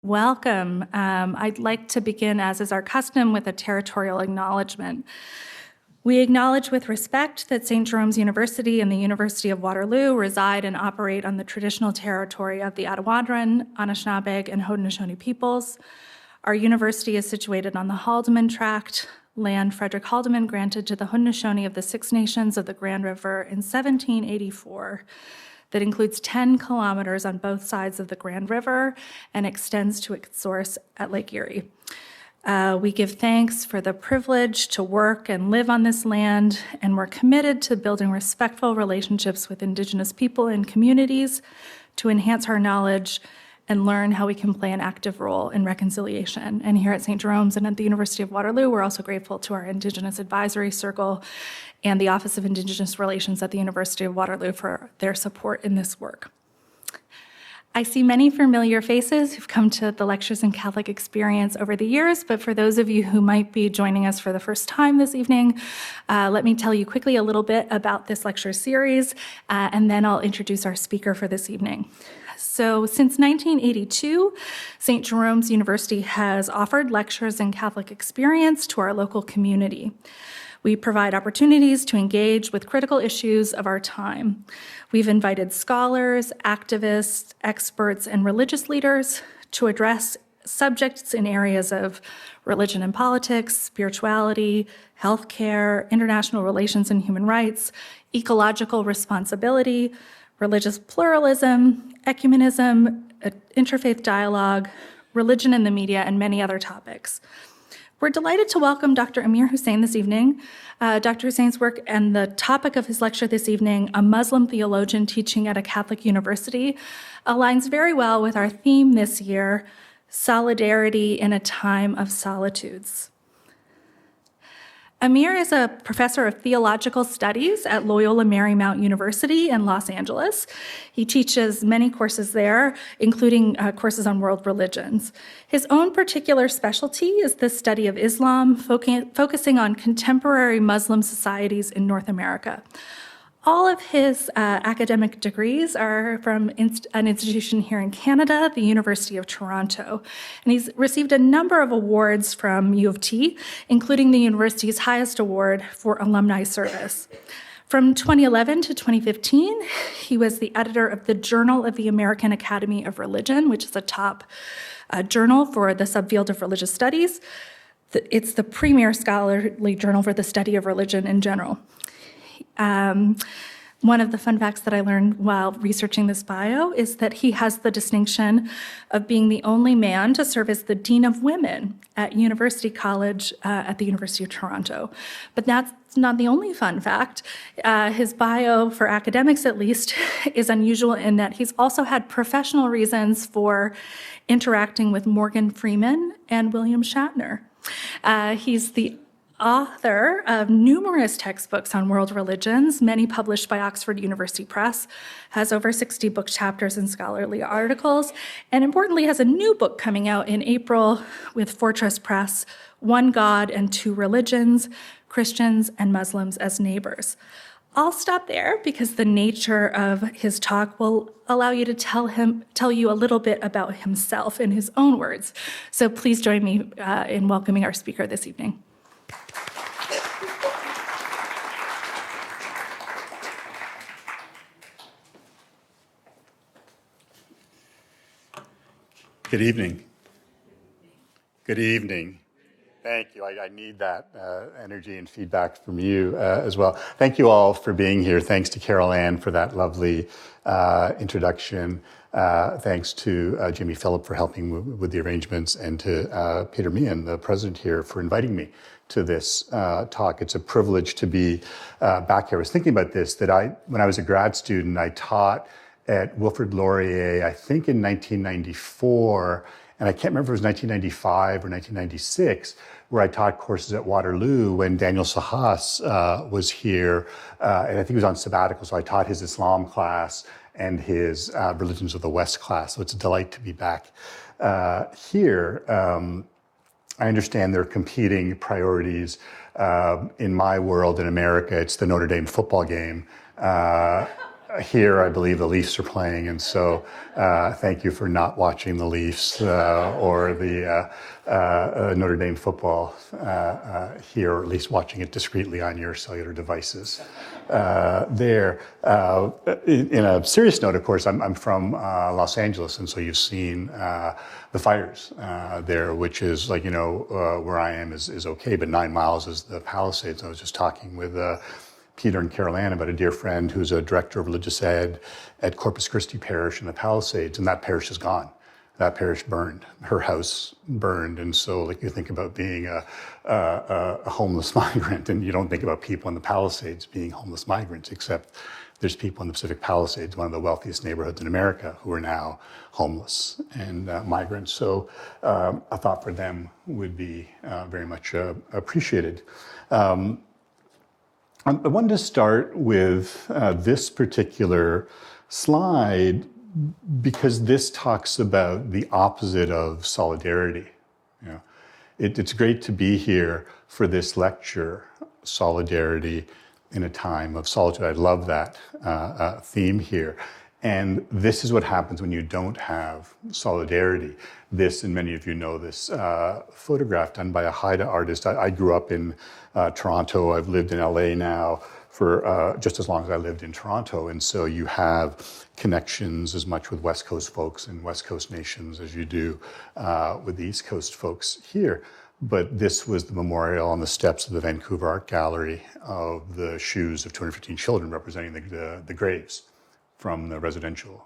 Welcome. I'd like to begin, as is our custom, with a territorial acknowledgement. We acknowledge with respect that St. Jerome's University and the University of Waterloo reside and operate on the traditional territory of the Attawadron, Anishinaabeg, and Haudenosaunee peoples. Our university is situated on the Haldeman Tract, land Frederick Haldeman granted to the Haudenosaunee of the Six Nations of the Grand River in 1784, that includes 10 kilometers on both sides of the Grand River and extends to its source at Lake Erie. We give thanks for the privilege to work and live on this land, and we're committed to building respectful relationships with Indigenous people and communities to enhance our knowledge and learn how we can play an active role in reconciliation. And here at St. Jerome's and at the University of Waterloo, we're also grateful to our Indigenous Advisory Circle and the Office of Indigenous Relations at the University of Waterloo for their support in this work. I see many familiar faces who've come to the Lectures in Catholic Experience over the years, but for those of you who might be joining us for the first time this evening, let me tell you quickly a little bit about this lecture series, and then I'll introduce our speaker for this evening. So since 1982, St. Jerome's University has offered Lectures in Catholic Experience to our local community. We provide opportunities to engage with critical issues of our time. We've invited scholars, activists, experts, and religious leaders to address subjects in areas of religion and politics, spirituality, healthcare, international relations and human rights, ecological responsibility, religious pluralism, ecumenism, interfaith dialogue, religion in the media, and many other topics. We're delighted to welcome Dr. Amir Hussain this evening. Dr. Hussain's work and the topic of his lecture this evening, A Muslim Theologian Teaching at a Catholic University, aligns very well with our theme this year, Solidarity in a Time of Solitudes. Amir is a professor of theological studies at Loyola Marymount University in Los Angeles. He teaches many courses there, including courses on world religions. His own particular specialty is the study of Islam, focusing on contemporary Muslim societies in North America. All of his academic degrees are from an institution here in Canada, the University of Toronto. And he's received a number of awards from U of T, including the university's highest award for alumni service. From 2011 to 2015, he was the editor of the Journal of the American Academy of Religion, which is a top journal for the subfield of religious studies. It's the premier scholarly journal for the study of religion in general. One of the fun facts that I learned while researching this bio is that he has the distinction of being the only man to serve as the Dean of Women at University College at the University of Toronto. But that's not the only fun fact. His bio, for academics at least, is unusual in that he's also had professional reasons for interacting with Morgan Freeman and William Shatner. He's the author of numerous textbooks on world religions, many published by Oxford University Press, has over 60 book chapters and scholarly articles, and importantly has a new book coming out in April with Fortress Press, One God and Two Religions, Christians and Muslims as Neighbors. I'll stop there because the nature of his talk will allow you to tell you a little bit about himself in his own words. So please join me in welcoming our speaker this evening. Good evening. Good evening. Thank you. I need that energy and feedback from you as well. Thank you all for being here. Thanks to Carol Ann for that lovely introduction. Thanks to Jimmy Phillip for helping with the arrangements, and to Peter Meehan, the president here, for inviting me to this talk. It's a privilege to be back here. I was thinking about this, that when I was a grad student, I taught at Wilfrid Laurier, I think in 1994, and I can't remember if it was 1995 or 1996, where I taught courses at Waterloo when Daniel Sahas was here, and I think he was on sabbatical, so I taught his Islam class and his Religions of the West class, so it's a delight to be back here. I understand there are competing priorities in my world in America. It's the Notre Dame football game. Here, I believe the Leafs are playing, and so thank you for not watching the Leafs or the Notre Dame football here, or at least watching it discreetly on your cellular devices. There, in a serious note, of course, I'm from Los Angeles, and so you've seen the fires there, which is like, where I am is okay, but 9 miles is the Palisades. I was just talking with Peter and Carol Ann about a dear friend who's a director of religious ed at Corpus Christi Parish in the Palisades, and that parish is gone. That parish burned. Her house burned. And so, like, you think about being a homeless migrant, and you don't think about people in the Palisades being homeless migrants, except there's people in the Pacific Palisades, one of the wealthiest neighborhoods in America, who are now homeless and migrants. So a thought for them would be very much appreciated. I wanted to start with this particular slide because this talks about the opposite of solidarity. It's great to be here for this lecture, solidarity in a time of solitude. I love that theme here. And this is what happens when you don't have solidarity. This, and many of you know this, photograph done by a Haida artist. I grew up in Toronto. I've lived in LA now for just as long as I lived in Toronto. And so you have connections as much with West Coast folks and West Coast nations as you do with the East Coast folks here. But this was the memorial on the steps of the Vancouver Art Gallery of the shoes of 215 children representing the graves from the residential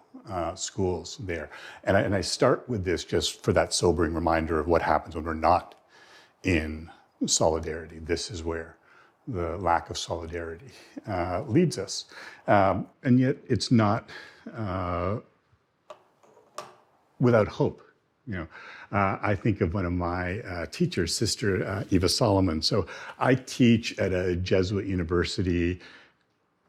schools there. And I start with this just for that sobering reminder of what happens when we're not in solidarity. This is where the lack of solidarity leads us. And yet it's not without hope. I think of one of my teachers, Sister Eva Solomon. So I teach at a Jesuit university.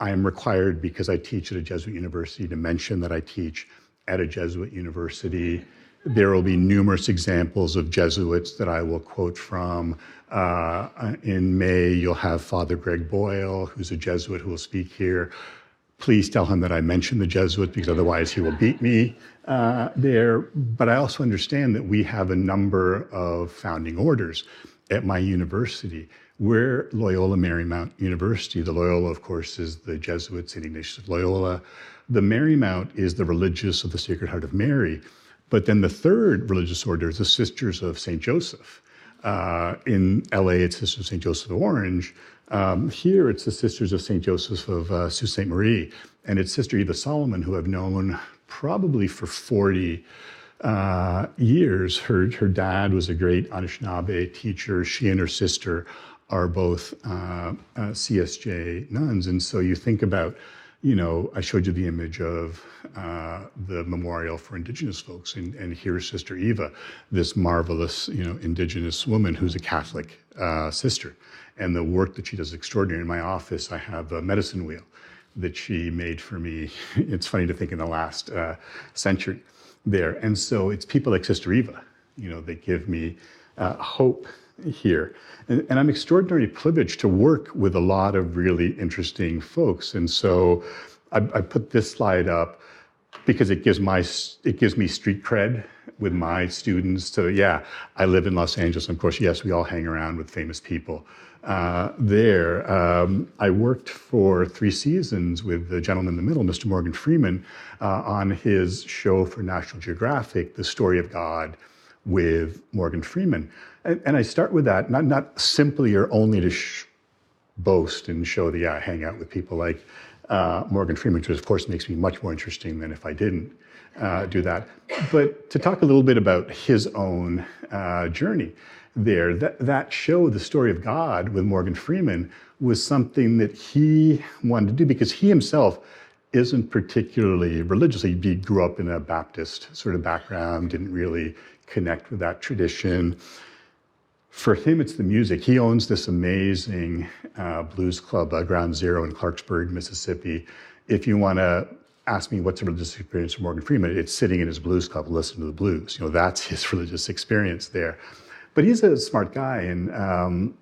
I am required, because I teach at a Jesuit university, to mention that I teach at a Jesuit university. There will be numerous examples of Jesuits that I will quote from. In May, you'll have Father Greg Boyle, who's a Jesuit, who will speak here. Please tell him that I mentioned the Jesuits, because otherwise he will beat me there. But I also understand that we have a number of founding orders at my university. We're Loyola Marymount University. The Loyola, of course, is the Jesuit, St. Ignatius of Loyola. The Marymount is the Religious of the Sacred Heart of Mary. But then the third religious order is the Sisters of St. Joseph. In LA, it's Sisters of St. Joseph of Orange. Here, it's the Sisters of St. Joseph of Sault Ste. Marie. And it's Sister Eva Solomon, who I've known probably for 40 years. Her dad was a great Anishinaabe teacher. She and her sister are both CSJ nuns. And so you think about, I showed you the image of the memorial for Indigenous folks. And here's Sister Eva, this marvelous, Indigenous woman who's a Catholic sister. And the work that she does is extraordinary. In my office, I have a medicine wheel that she made for me. It's funny to think in the last century there. And so it's people like Sister Eva, that give me hope here. And I'm extraordinarily privileged to work with a lot of really interesting folks. And so I put this slide up because it gives me street cred with my students. So yeah, I live in Los Angeles. And of course, yes, we all hang around with famous people there. I worked for 3 seasons with the gentleman in the middle, Mr. Morgan Freeman, on his show for National Geographic, The Story of God with Morgan Freeman. And I start with that, not simply or only to boast and show that, I hang out with people like Morgan Freeman, which of course makes me much more interesting than if I didn't do that. But to talk a little bit about his own journey there, that show, The Story of God with Morgan Freeman, was something that he wanted to do because he himself isn't particularly religious. He grew up in a Baptist sort of background, didn't really connect with that tradition. For him, it's the music. He owns this amazing blues club, Ground Zero in Clarksburg, Mississippi. If you want to ask me what's a religious experience for Morgan Freeman, it's sitting in his blues club, listening to the blues. That's his religious experience there. But he's a smart guy, and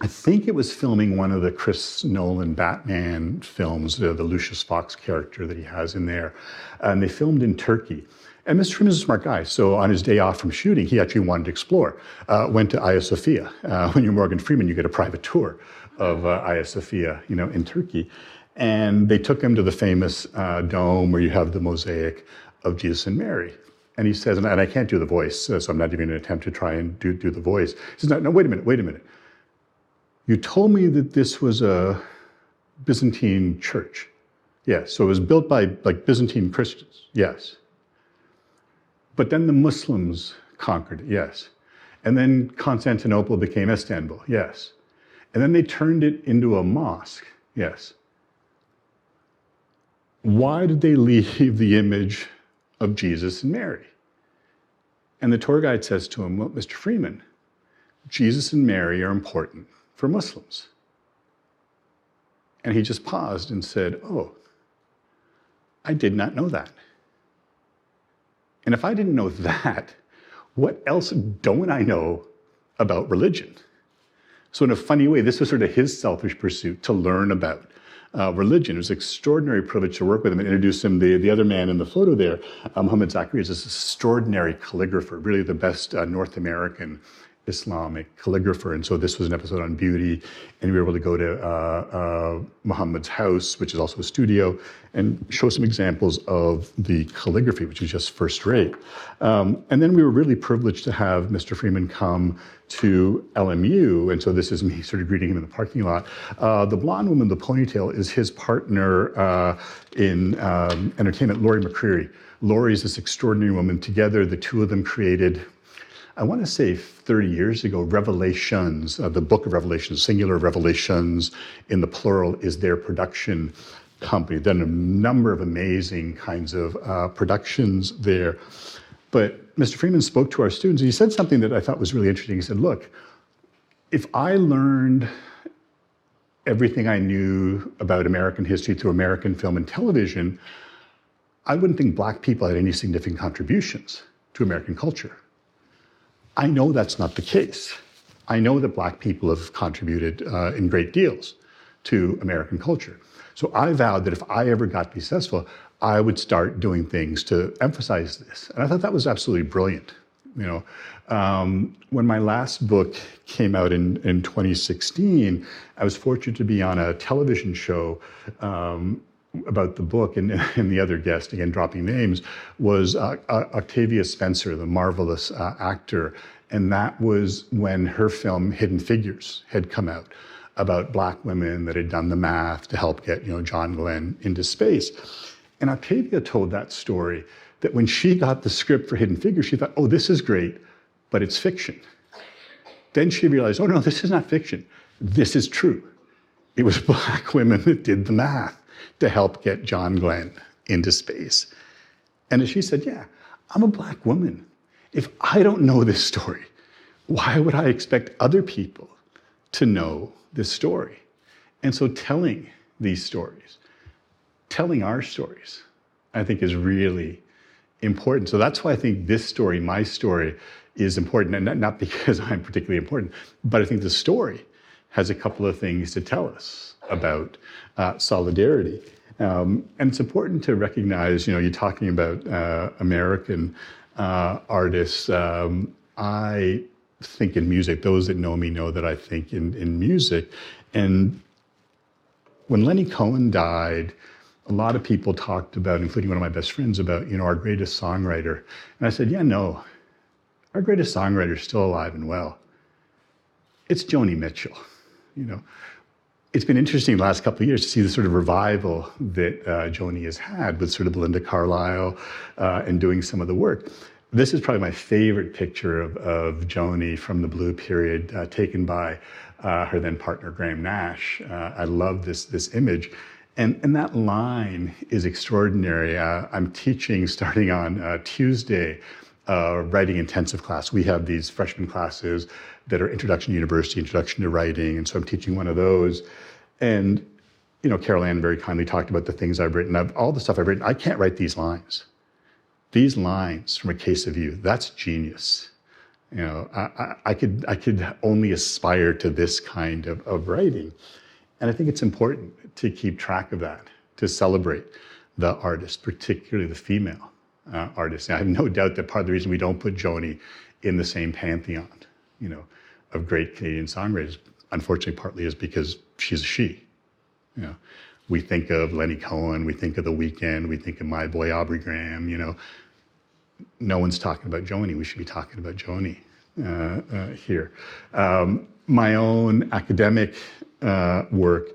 I think it was filming one of the Chris Nolan Batman films, the Lucius Fox character that he has in there. And they filmed in Turkey. And Mr. Freeman's a smart guy. So on his day off from shooting, he actually wanted to explore. Went to Hagia Sophia. When you're Morgan Freeman, you get a private tour of Hagia Sophia, in Turkey. And they took him to the famous dome where you have the mosaic of Jesus and Mary. And he says, and I can't do the voice, so I'm not even going to attempt to try and do the voice. He says, no, wait a minute. You told me that this was a Byzantine church. Yes, so it was built by Byzantine Christians. Yes. But then the Muslims conquered it. Yes. And then Constantinople became Istanbul. Yes. And then they turned it into a mosque. Yes. Why did they leave the image of Jesus and Mary? And the tour guide says to him, well, Mr. Freeman, Jesus and Mary are important for Muslims. And he just paused and said, oh, I did not know that. And if I didn't know that, what else don't I know about religion? So in a funny way, this was sort of his selfish pursuit to learn about religion. It was an extraordinary privilege to work with him and introduce him. The other man in the photo there, Muhammad Zachary, is this extraordinary calligrapher, really the best North American Islamic calligrapher. And so this was an episode on beauty, and we were able to go to Muhammad's house, which is also a studio, and show some examples of the calligraphy, which is just first rate. And then we were really privileged to have Mr. Freeman come to LMU, and so this is me sort of greeting him in the parking lot. The blonde woman with the ponytail is his partner in entertainment, Laurie McCreary. Laurie is this extraordinary woman. Together, the two of them created, I want to say 30 years ago, Revelations, the book of Revelations, singular Revelations in the plural, is their production company. Done a number of amazing kinds of productions there. But Mr. Freeman spoke to our students, and he said something that I thought was really interesting. He said, look, if I learned everything I knew about American history through American film and television, I wouldn't think Black people had any significant contributions to American culture. I know that's not the case. I know that Black people have contributed in great deals to American culture. So I vowed that if I ever got to be successful, I would start doing things to emphasize this. And I thought that was absolutely brilliant. When my last book came out in 2016, I was fortunate to be on a television show about the book, and the other guest, again dropping names, was Octavia Spencer, the marvelous actor. And that was when her film Hidden Figures had come out, about Black women that had done the math to help get John Glenn into space. And Octavia told that story, that when she got the script for Hidden Figures, she thought, oh, this is great, but it's fiction. Then she realized, oh no, this is not fiction. This is true. It was Black women that did the math to help get John Glenn into space. And as she said, yeah, I'm a Black woman. If I don't know this story, why would I expect other people to know this story? And so telling these stories, telling our stories, I think is really important. So that's why I think this story, my story, is important. And not because I'm particularly important, but I think the story has a couple of things to tell us about solidarity. And it's important to recognize, you're talking about American artists. I think in music. Those that know me know that I think in music. And when Lenny Cohen died, a lot of people talked about, including one of my best friends, about, our greatest songwriter. And I said, yeah, no, our greatest songwriter is still alive and well. It's Joni Mitchell. It's been interesting the last couple of years to see the sort of revival that Joni has had with sort of Belinda Carlisle and doing some of the work. This is probably my favorite picture of Joni from the Blue period, taken by her then partner, Graham Nash. I love this image. And that line is extraordinary. I'm teaching starting on Tuesday, writing intensive class. We have these freshman classes that are Introduction to University, Introduction to Writing. And so I'm teaching one of those. And, Carol Ann very kindly talked about the things I've written. All the stuff I've written, I can't write these lines. These lines from A Case of You, that's genius. I could only aspire to this kind of writing. And I think it's important to keep track of that, to celebrate the artists, particularly the female artists. And I have no doubt that part of the reason we don't put Joni in the same pantheon, of great Canadian songwriters, unfortunately, partly is because she's a she. We think of Lenny Cohen, we think of The Weeknd, we think of my boy Aubrey Graham. No one's talking about Joni. We should be talking about Joni here. My own academic work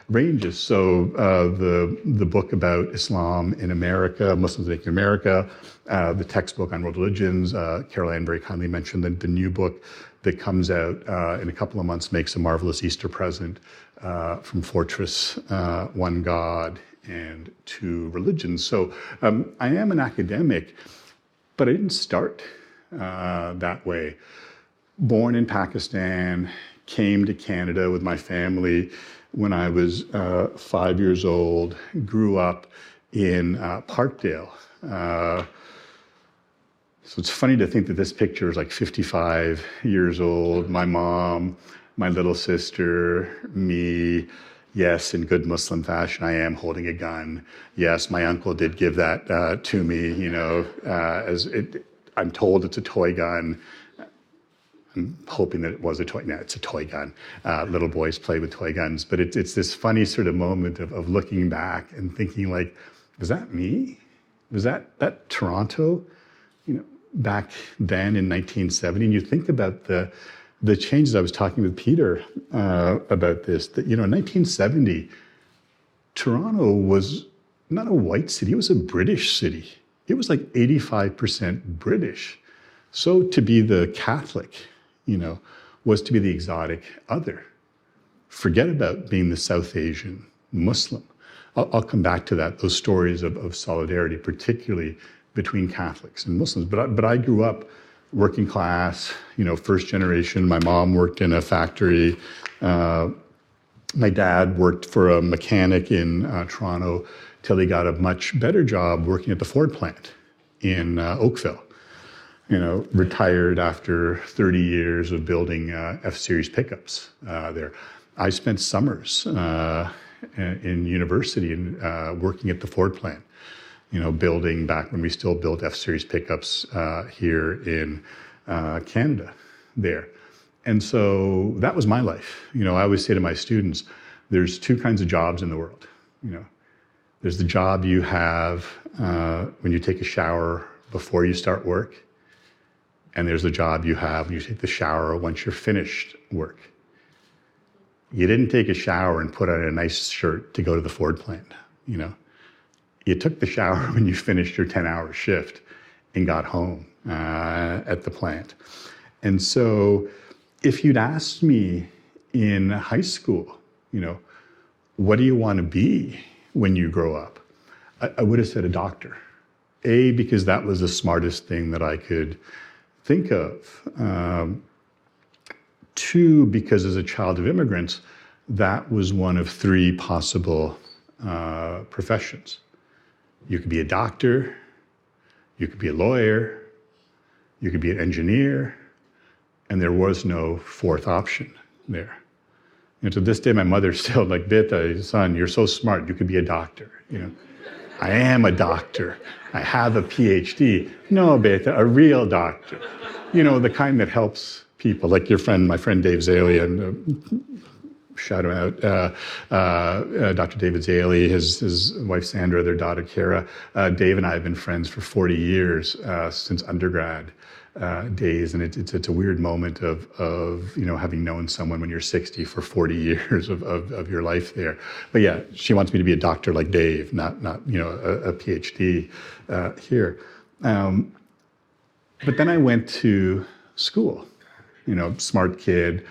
ranges. So the book about Islam in America, Muslims making America, the textbook on world religions. Carol Ann very kindly mentioned the new book that comes out in a couple of months, Makes a Marvelous Easter Present, from Fortress, One God, and Two Religions. So I am an academic, but I didn't start that way. Born in Pakistan, came to Canada with my family when I was 5 years old, grew up in Parkdale. So it's funny to think that this picture is like 55 years old, my mom, my little sister, me. Yes, in good Muslim fashion, I am holding a gun. Yes, my uncle did give that to me, I'm told it's a toy gun. I'm hoping that it was a toy. No, it's a toy gun. Little boys play with toy guns. But it's this funny sort of moment of looking back and thinking like, was that me? Was that Toronto, back then in 1970? And you think about the changes. I was talking with Peter about this, that, in 1970, Toronto was not a white city, it was a British city. It was like 85% British. So to be the Catholic, was to be the exotic other. Forget about being the South Asian Muslim. I'll come back to that, those stories of solidarity, particularly between Catholics and Muslims. But I grew up working class, first generation. My mom worked in a factory. My dad worked for a mechanic in Toronto till he got a much better job working at the Ford plant in Oakville. Retired after 30 years of building F-Series pickups there. I spent summers in university and working at the Ford plant, building back when we still built F-Series pickups here in Canada there. And so that was my life. I always say to my students, there's two kinds of jobs in the world. There's the job you have when you take a shower before you start work, and there's the job you have when you take the shower once you're finished work. You didn't take a shower and put on a nice shirt to go to the Ford plant, You took the shower when you finished your 10-hour shift and got home at the plant. And so if you'd asked me in high school, what do you want to be when you grow up? I would have said a doctor. A, because that was the smartest thing that I could think of. Two, because as a child of immigrants, that was one of three possible professions. You could be a doctor, you could be a lawyer, you could be an engineer, and there was no fourth option there. And to this day, my mother's still like, Beta, son, you're so smart, you could be a doctor. I am a doctor. I have a PhD. No, Beta, a real doctor. The kind that helps people, like my friend Dave Zaley, and shout him out, Dr. David Zaley, his wife Sandra, their daughter Kara. Dave and I have been friends for 40 years since undergrad days, and it's a weird moment of having known someone when you're 60 for 40 years of your life there. But yeah, she wants me to be a doctor like Dave, not a PhD here. But then I went to school, smart kid.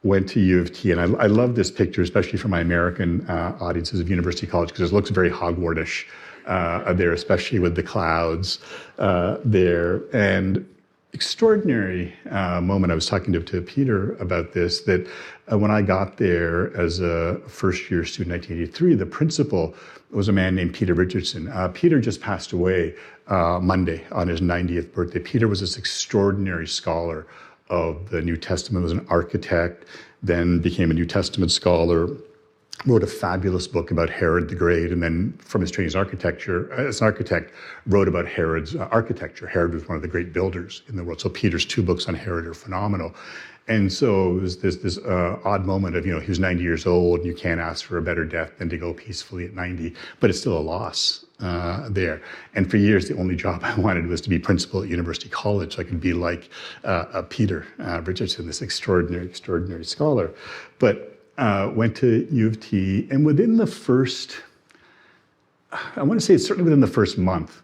Went to U of T, and I love this picture, especially for my American audiences of University College, because it looks very Hogwartish there, especially with the clouds there. And extraordinary moment. I was talking to Peter about this, that when I got there as a first-year student in 1983, the principal was a man named Peter Richardson. Peter just passed away Monday on his 90th birthday. Peter was this extraordinary scholar of the New Testament, was an architect, then became a New Testament scholar, wrote a fabulous book about Herod the Great, and then from his training as an architect, wrote about Herod's architecture. Herod was one of the great builders in the world. So Peter's 2 books on Herod are phenomenal. And so it was this odd moment of, he was 90 years old, and you can't ask for a better death than to go peacefully at 90, but it's still a loss there. And for years, the only job I wanted was to be principal at University College, so I could be like Peter Richardson, this extraordinary scholar. But went to U of T, and within the first, I want to say it's certainly within the first month,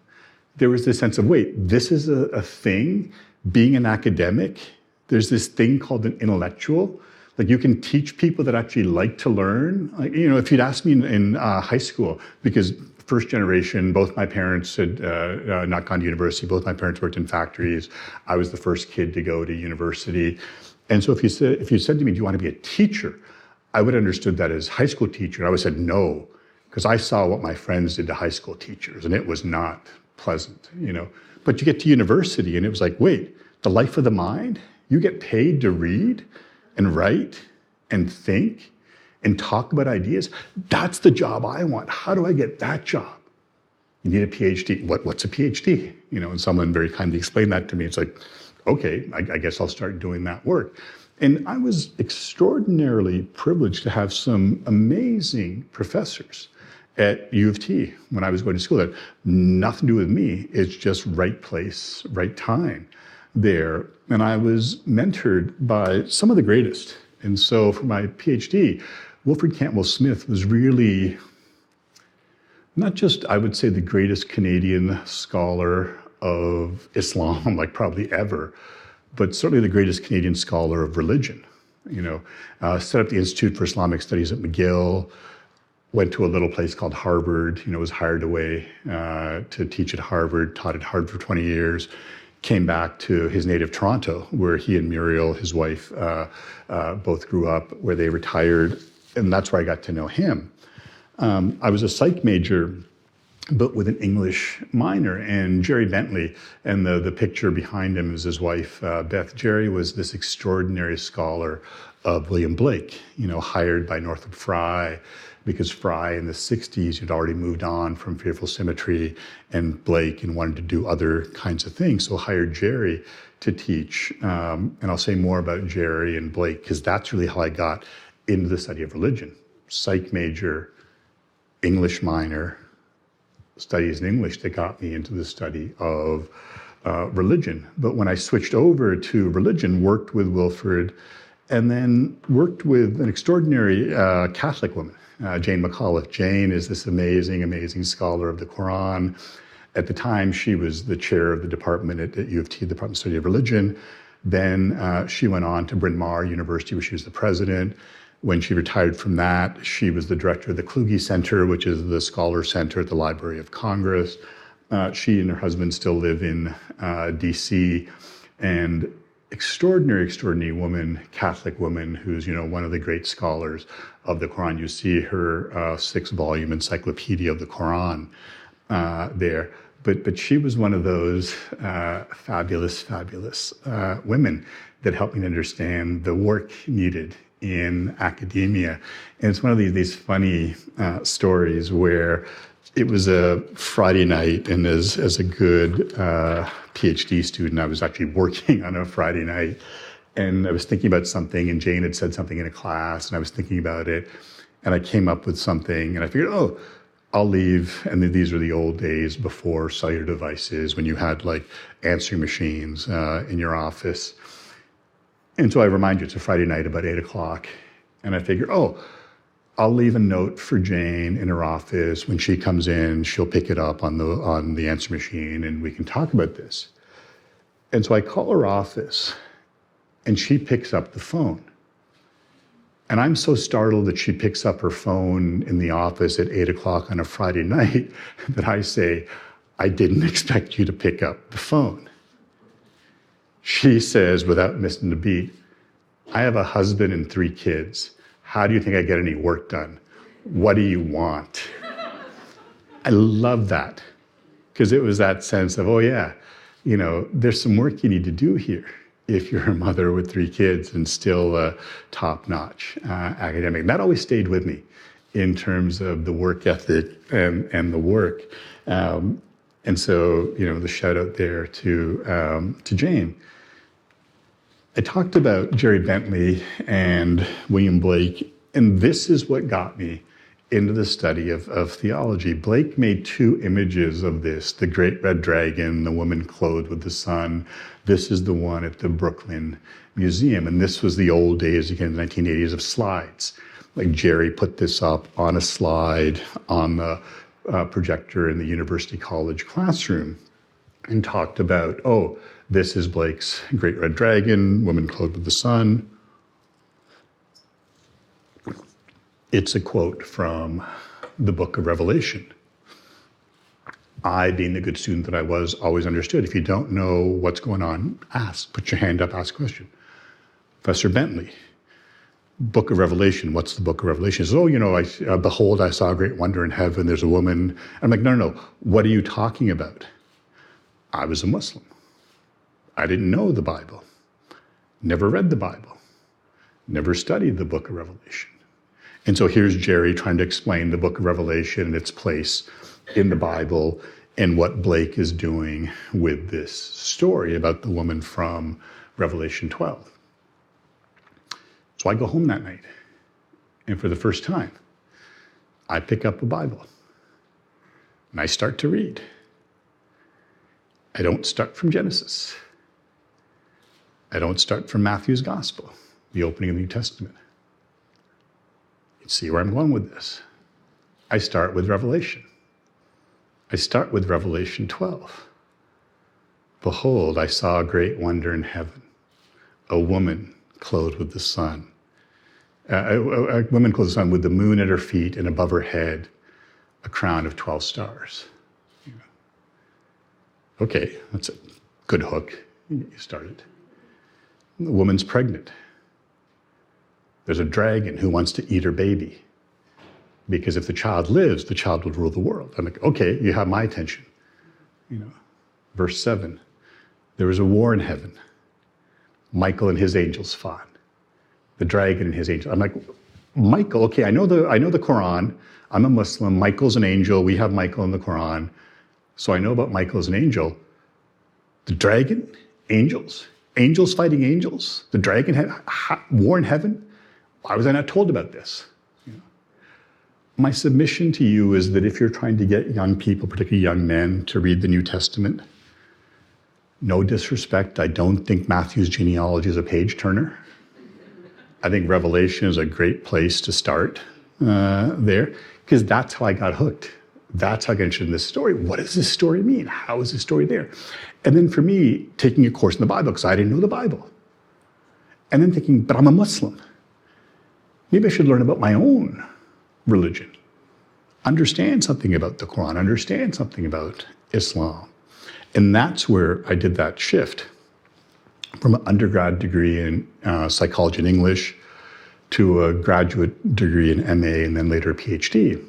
there was this sense of, wait, this is a thing, being an academic. There's this thing called an intellectual. Like, you can teach people that actually like to learn. Like, if you'd asked me in high school, because first generation, both my parents had not gone to university, both my parents worked in factories. I was the first kid to go to university. And so if you said to me, do you want to be a teacher? I would have understood that as high school teacher. I would have said no, because I saw what my friends did to high school teachers, and it was not pleasant, But you get to university, and it was like, wait, the life of the mind? You get paid to read and write and think and talk about ideas? That's the job I want. How do I get that job? You need a PhD. What's a PhD? And someone very kindly explained that to me. It's like, okay, I guess I'll start doing that work. And I was extraordinarily privileged to have some amazing professors at U of T when I was going to school. That had nothing to do with me. It's just right place, right time there. And I was mentored by some of the greatest. And so for my PhD, Wilfred Cantwell Smith was really not just, I would say, the greatest Canadian scholar of Islam, like probably ever, but certainly the greatest Canadian scholar of religion. Set up the Institute for Islamic Studies at McGill, went to a little place called Harvard, was hired away to teach at Harvard, taught at Harvard for 20 years, came back to his native Toronto, where he and Muriel, his wife, both grew up, where they retired, and that's where I got to know him. I was a psych major, but with an English minor. And Jerry Bentley, and the picture behind him is his wife, Beth. Jerry was this extraordinary scholar of William Blake, hired by Northrop Frye, because Frye in the 60s had already moved on from Fearful Symmetry and Blake and wanted to do other kinds of things. So hired Jerry to teach. And I'll say more about Jerry and Blake, because that's really how I got into the study of religion. Psych major, English minor, studies in English that got me into the study of religion. But when I switched over to religion, worked with Wilfred, and then worked with an extraordinary Catholic woman, Jane McAuliffe. Jane is this amazing scholar of the Quran. At the time, she was the chair of the department at U of T, the Department of Study of Religion. Then she went on to Bryn Mawr University, where she was the president. When she retired from that, she was the director of the Kluge Center, which is the scholar center at the Library of Congress. She and her husband still live in DC, and extraordinary woman, Catholic woman, who's one of the great scholars of the Quran. You see her 6-volume encyclopedia of the Quran there. But she was one of those fabulous women that helped me to understand the work needed in academia. And it's one of these funny stories where it was a Friday night, and as a good PhD student, I was actually working on a Friday night, and I was thinking about something, and Jane had said something in a class, and I was thinking about it, and I came up with something, and I figured, I'll leave. And these were the old days before cellular devices, when you had like answering machines in your office. And so I remind you, it's a Friday night about 8 o'clock. And I figure, I'll leave a note for Jane in her office. When she comes in, she'll pick it up on the answer machine, and we can talk about this. And so I call her office, and she picks up the phone. And I'm so startled that she picks up her phone in the office at 8 o'clock on a Friday night that I say, I didn't expect you to pick up the phone. She says, without missing a beat, I have a husband and 3 kids. How do you think I get any work done? What do you want? I love that, because it was that sense of, oh yeah, there's some work you need to do here if you're a mother with 3 kids and still top-notch academic. And that always stayed with me in terms of the work ethic and the work. And so, the shout out there to Jane. I talked about Jerry Bentley and William Blake, and this is what got me into the study of theology. Blake made 2 images of this, the great red dragon, the woman clothed with the sun. This is the one at the Brooklyn Museum, and this was the old days, again, the 1980s, of slides. Like Jerry put this up on a slide on the projector in the University College classroom and talked about, this is Blake's great red dragon, woman clothed with the sun. It's a quote from the book of Revelation. I, being the good student that I was, always understood. If you don't know what's going on, ask. Put your hand up, ask a question. Professor Bentley, book of Revelation. What's the book of Revelation? He says, behold, I saw a great wonder in heaven. There's a woman. I'm like, no. What are you talking about? I was a Muslim. I didn't know the Bible. Never read the Bible. Never studied the book of Revelation. And so here's Jerry trying to explain the book of Revelation and its place in the Bible and what Blake is doing with this story about the woman from Revelation 12. So I go home that night, and for the first time, I pick up a Bible, and I start to read. I don't start from Genesis. I don't start from Matthew's Gospel, the opening of the New Testament. You see where I'm going with this. I start with Revelation. I start with Revelation 12. Behold, I saw a great wonder in heaven, a woman clothed with the sun. A woman clothed with the sun with the moon at her feet and above her head, a crown of 12 stars. Okay, that's a good hook. You started. The woman's pregnant. There's a dragon who wants to eat her baby, because if the child lives, the child will rule the world. I'm like, okay, you have my attention. Verse 7, there was a war in heaven. Michael and his angels fought. The dragon and his angels. I'm like, Michael, okay, I know the Quran. I'm a Muslim. Michael's an angel. We have Michael in the Quran. So I know about Michael as an angel. The dragon, angels fighting angels. The dragon had war in heaven. Why was I not told about this? My submission to you is that if you're trying to get young people, particularly young men, to read the New Testament, no disrespect, I don't think Matthew's genealogy is a page turner. I think Revelation is a great place to start there, because that's how I got hooked. That's how I got interested in this story. What does this story mean? How is this story there? And then for me, taking a course in the Bible, because I didn't know the Bible. And then thinking, but I'm a Muslim. Maybe I should learn about my own religion. Understand something about the Quran, understand something about Islam. And that's where I did that shift from an undergrad degree in psychology and English to a graduate degree in MA and then later a PhD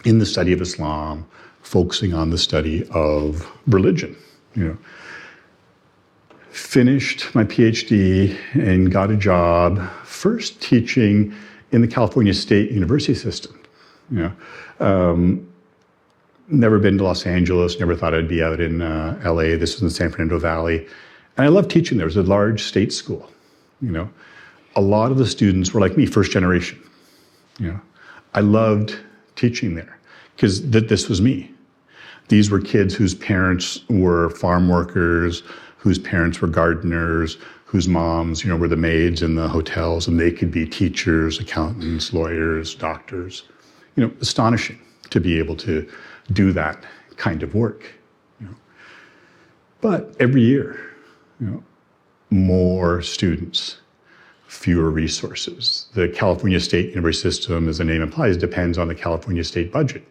in the study of Islam, focusing on the study of religion. Finished my PhD and got a job, first teaching in the California State University system. Never been to Los Angeles, never thought I'd be out in LA. This was in the San Fernando Valley. And I loved teaching there. It was a large state school. A lot of the students were like me, first generation. I loved teaching there because this was me. These were kids whose parents were farm workers, whose parents were gardeners, whose moms, were the maids in the hotels, and they could be teachers, accountants, lawyers, doctors. Astonishing to be able to do that kind of work. But every year, more students, fewer resources. The California State University system, as the name implies, depends on the California state budget,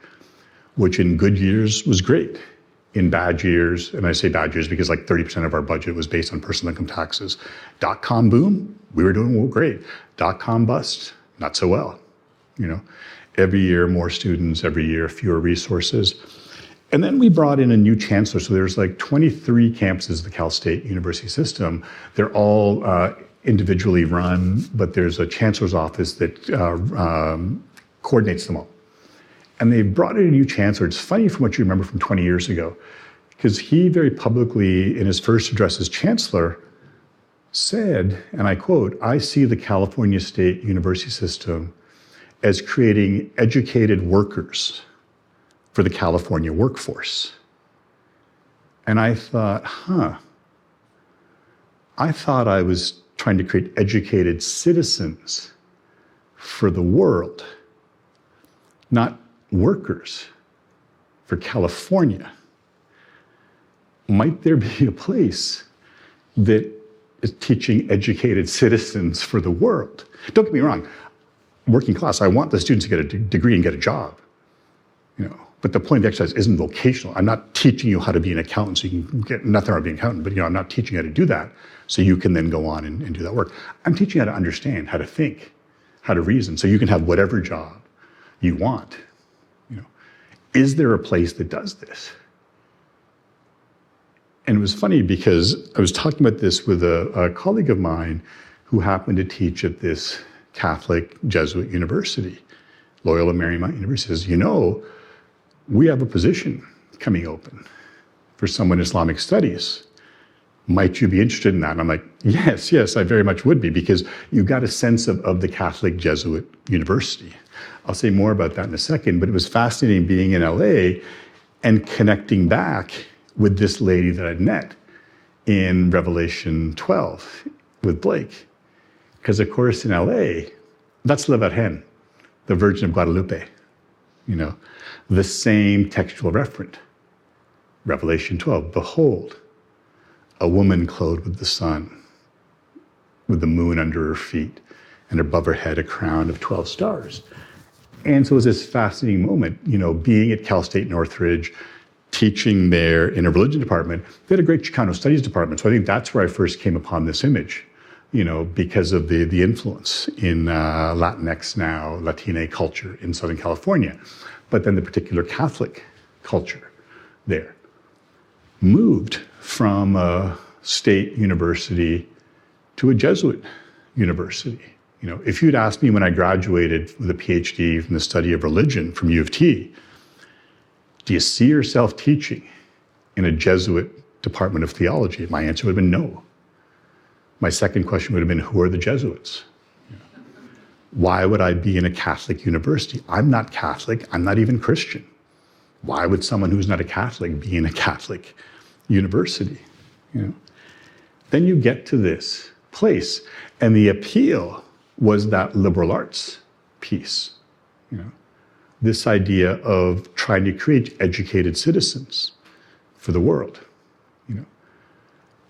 which in good years was great. in bad years, and I say bad years because like 30% of our budget was based on personal income taxes. Dot-com boom, we were doing great. Dot-com bust, not so well. Every year, more students, every year, fewer resources. And then we brought in a new chancellor. So there's like 23 campuses of the Cal State University system. They're all individually run, but there's a chancellor's office that coordinates them all. And they brought in a new chancellor. It's funny from what you remember from 20 years ago, because he very publicly, in his first address as chancellor, said, and I quote, "I see the California State University system as creating educated workers for the California workforce." And I thought, I thought I was trying to create educated citizens for the world, not workers for California. Might there be a place that is teaching educated citizens for the world? Don't get me wrong, working class, I want the students to get a degree and get a job. But the point of the exercise isn't vocational. I'm not teaching you how to be an accountant so you can get nothing out of being an accountant, but I'm not teaching you how to do that so you can then go on and do that work. I'm teaching you how to understand, how to think, how to reason, so you can have whatever job you want. Is there a place that does this? And it was funny because I was talking about this with a colleague of mine who happened to teach at this Catholic Jesuit university, Loyola Marymount University. Says, we have a position coming open for someone in Islamic studies. Might you be interested in that? And I'm like, yes, I very much would be, because you got a sense of the Catholic Jesuit university. I'll say more about that in a second, but it was fascinating being in LA and connecting back with this lady that I'd met in Revelation 12 with Blake. Because of course in LA, that's La Virgen, the Virgin of Guadalupe. The same textual referent. Revelation 12, behold, a woman clothed with the sun, with the moon under her feet, and above her head a crown of 12 stars. And so it was this fascinating moment, being at Cal State Northridge, teaching there in a religion department. They had a great Chicano studies department. So I think that's where I first came upon this image, because of the influence in Latinx now, Latina culture in Southern California, but then the particular Catholic culture there. Moved from a state university to a Jesuit university. If you'd asked me when I graduated with a PhD from the study of religion from U of T, do you see yourself teaching in a Jesuit Department of Theology? My answer would have been no. My second question would have been, who are the Jesuits? Why would I be in a Catholic university? I'm not Catholic. I'm not even Christian. Why would someone who's not a Catholic be in a Catholic university? Then you get to this place, and the appeal was that liberal arts piece. This idea of trying to create educated citizens for the world.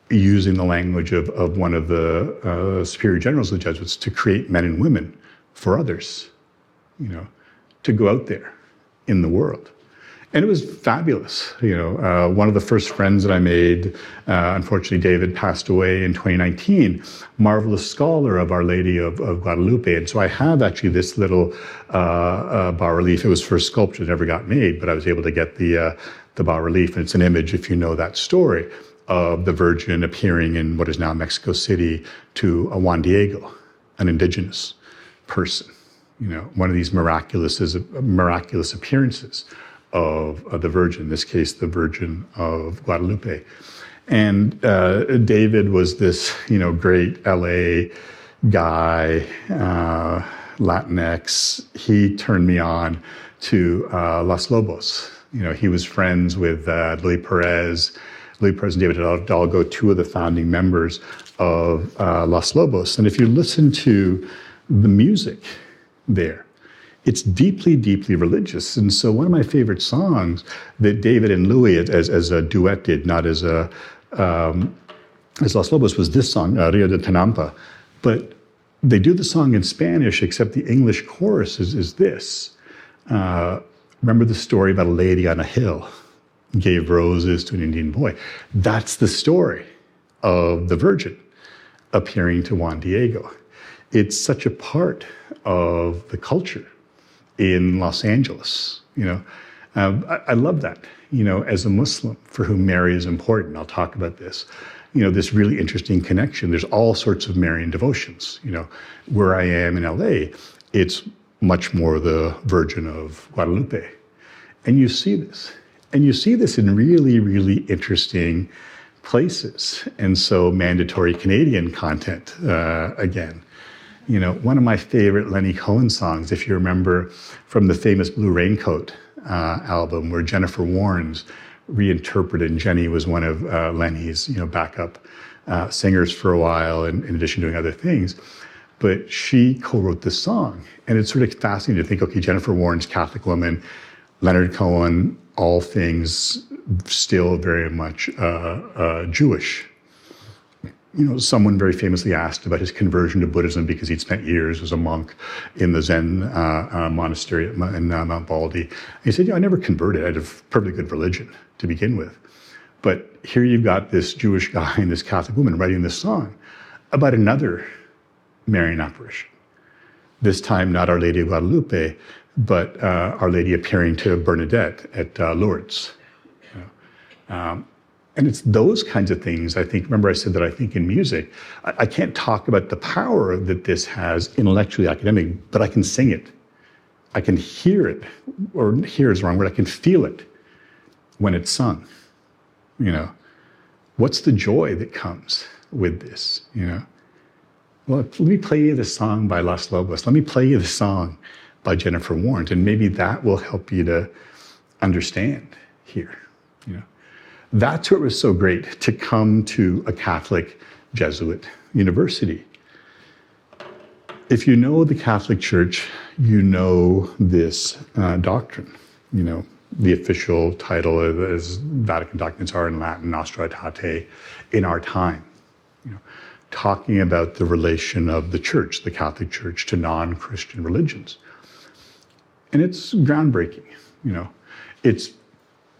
Using the language of one of the superior generals of the Jesuits, to create men and women for others, to go out there in the world. And it was fabulous. One of the first friends that I made, unfortunately, David passed away in 2019, marvelous scholar of Our Lady of Guadalupe. And so I have actually this little bas-relief. It was first sculpture that never got made, but I was able to get the bas-relief. And it's an image, if you know that story, of the Virgin appearing in what is now Mexico City to a Juan Diego, an indigenous person. One of these miraculous appearances of the Virgin, in this case, the Virgin of Guadalupe. And David was this, great LA guy, Latinx. He turned me on to Los Lobos. He was friends with Louis Perez. Louis Perez and David Hidalgo, two of the founding members of Los Lobos. And if you listen to the music there, it's deeply, deeply religious. And so one of my favorite songs that David and Louis, as a duet did, not as Los Lobos, was this song, Rio de Tenampa. But they do the song in Spanish, except the English chorus is this. Remember the story about a lady on a hill gave roses to an Indian boy. That's the story of the Virgin appearing to Juan Diego. It's such a part of the culture in Los Angeles. I love that. As a Muslim for whom Mary is important, I'll talk about this. This really interesting connection. There's all sorts of Marian devotions. Where I am in LA, it's much more the Virgin of Guadalupe. And you see this. And you see this in really, really interesting places. And so mandatory Canadian content, again. One of my favorite Lenny Cohen songs, if you remember, from the famous Blue Raincoat album, where Jennifer Warnes reinterpreted, and Jenny was one of Lenny's, backup singers for a while, in addition to doing other things. But she co-wrote this song. And it's sort of fascinating to think, okay, Jennifer Warnes, Catholic woman, Leonard Cohen, all things still very much Jewish. Someone very famously asked about his conversion to Buddhism because he'd spent years as a monk in the Zen monastery in Mount Baldy. And he said, I never converted. I had a perfectly good religion to begin with. But here you've got this Jewish guy and this Catholic woman writing this song about another Marian apparition. This time, not Our Lady of Guadalupe, but Our Lady appearing to Bernadette at Lourdes. And it's those kinds of things, I think. Remember I said that I think in music, I can't talk about the power that this has intellectually, academic, but I can sing it. I can hear it, or hear is the wrong word, I can feel it when it's sung. What's the joy that comes with this, Well, let me play you the song by Los Lobos. Let me play you the song by Jennifer Warnes, and maybe that will help you to understand here, That's what was so great, to come to a Catholic Jesuit university. If you know the Catholic Church, you know this doctrine. The official title, as Vatican documents are in Latin, Nostra Aetate, in our time. Talking about the relation of the Church, the Catholic Church, to non-Christian religions. And it's groundbreaking. It's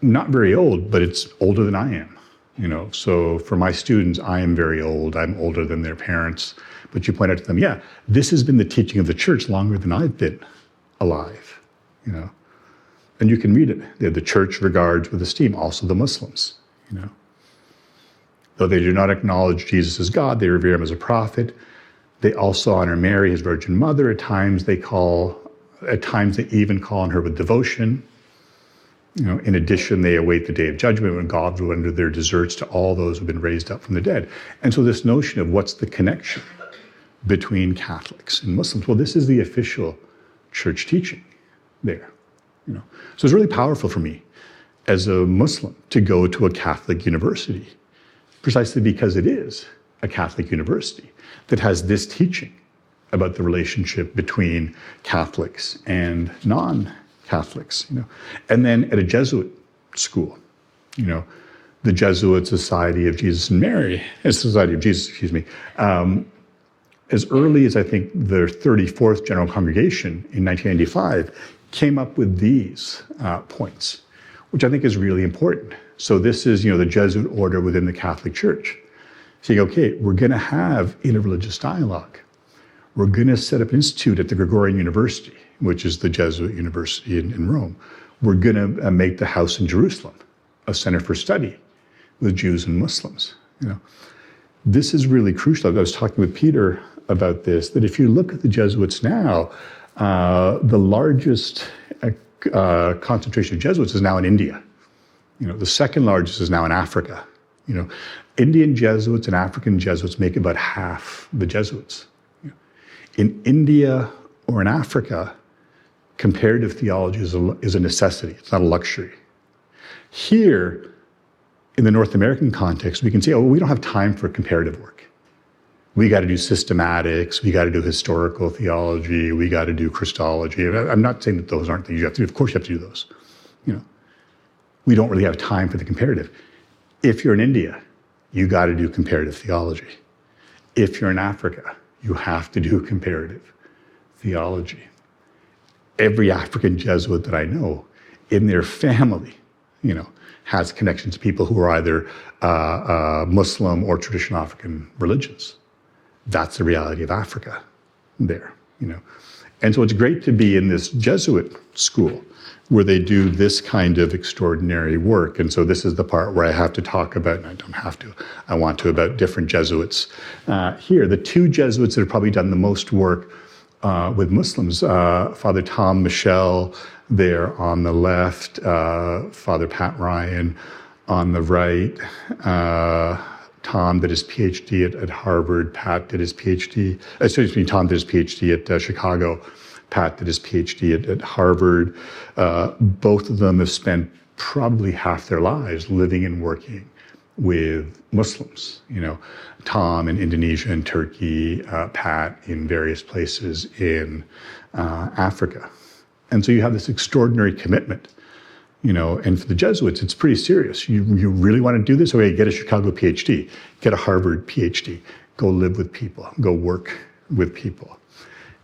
not very old, but it's older than I am. So for my students, I am very old. I'm older than their parents. But you point out to them, yeah, this has been the teaching of the Church longer than I've been alive. And you can read it. The Church regards with esteem also the Muslims. Though they do not acknowledge Jesus as God, they revere him as a prophet. They also honor Mary, his Virgin Mother. At times they even call on her with devotion. In addition, they await the day of judgment when God will render their deserts to all those who have been raised up from the dead. And so this notion of what's the connection between Catholics and Muslims, well, this is the official church teaching there. So it's really powerful for me as a Muslim to go to a Catholic university, precisely because it is a Catholic university that has this teaching about the relationship between Catholics and non-Catholics. And then at a Jesuit school, the Jesuit Society of Jesus and Mary, Society of Jesus, as early as I think their 34th General Congregation in 1995, came up with these points, which I think is really important. So this is, the Jesuit order within the Catholic Church, saying, okay, we're going to have interreligious dialogue. We're going to set up an institute at the Gregorian University, which is the Jesuit university in Rome. We're going to make the house in Jerusalem a center for study with Jews and Muslims. This is really crucial. I was talking with Peter about this, that if you look at the Jesuits now, the largest concentration of Jesuits is now in India. The second largest is now in Africa. Indian Jesuits and African Jesuits make about half the Jesuits. In India or in Africa, comparative theology is a necessity. It's not a luxury. Here, in the North American context, we can say, we don't have time for comparative work. We got to do systematics. We got to do historical theology. We got to do Christology. I'm not saying that those aren't things you have to do. Of course you have to do those. We don't really have time for the comparative. If you're in India, you got to do comparative theology. If you're in Africa, you have to do comparative theology. Every African Jesuit that I know, in their family, has connections to people who are either Muslim or traditional African religions. That's the reality of Africa there, And so it's great to be in this Jesuit school where they do this kind of extraordinary work. And so this is the part where I have to talk about, and I don't have to, I want to, about different Jesuits here. The two Jesuits that have probably done the most work with Muslims, Father Tom Michel there on the left, Father Pat Ryan on the right. Tom did his PhD at Harvard. Pat did his PhD, Tom did his PhD at Chicago. Pat did his PhD at Harvard. Both of them have spent probably half their lives living and working with Muslims. Tom in Indonesia and Turkey, Pat in various places in Africa. And so you have this extraordinary commitment. And for the Jesuits, it's pretty serious. You really want to do this? Okay, get a Chicago PhD, get a Harvard PhD, go live with people, go work with people.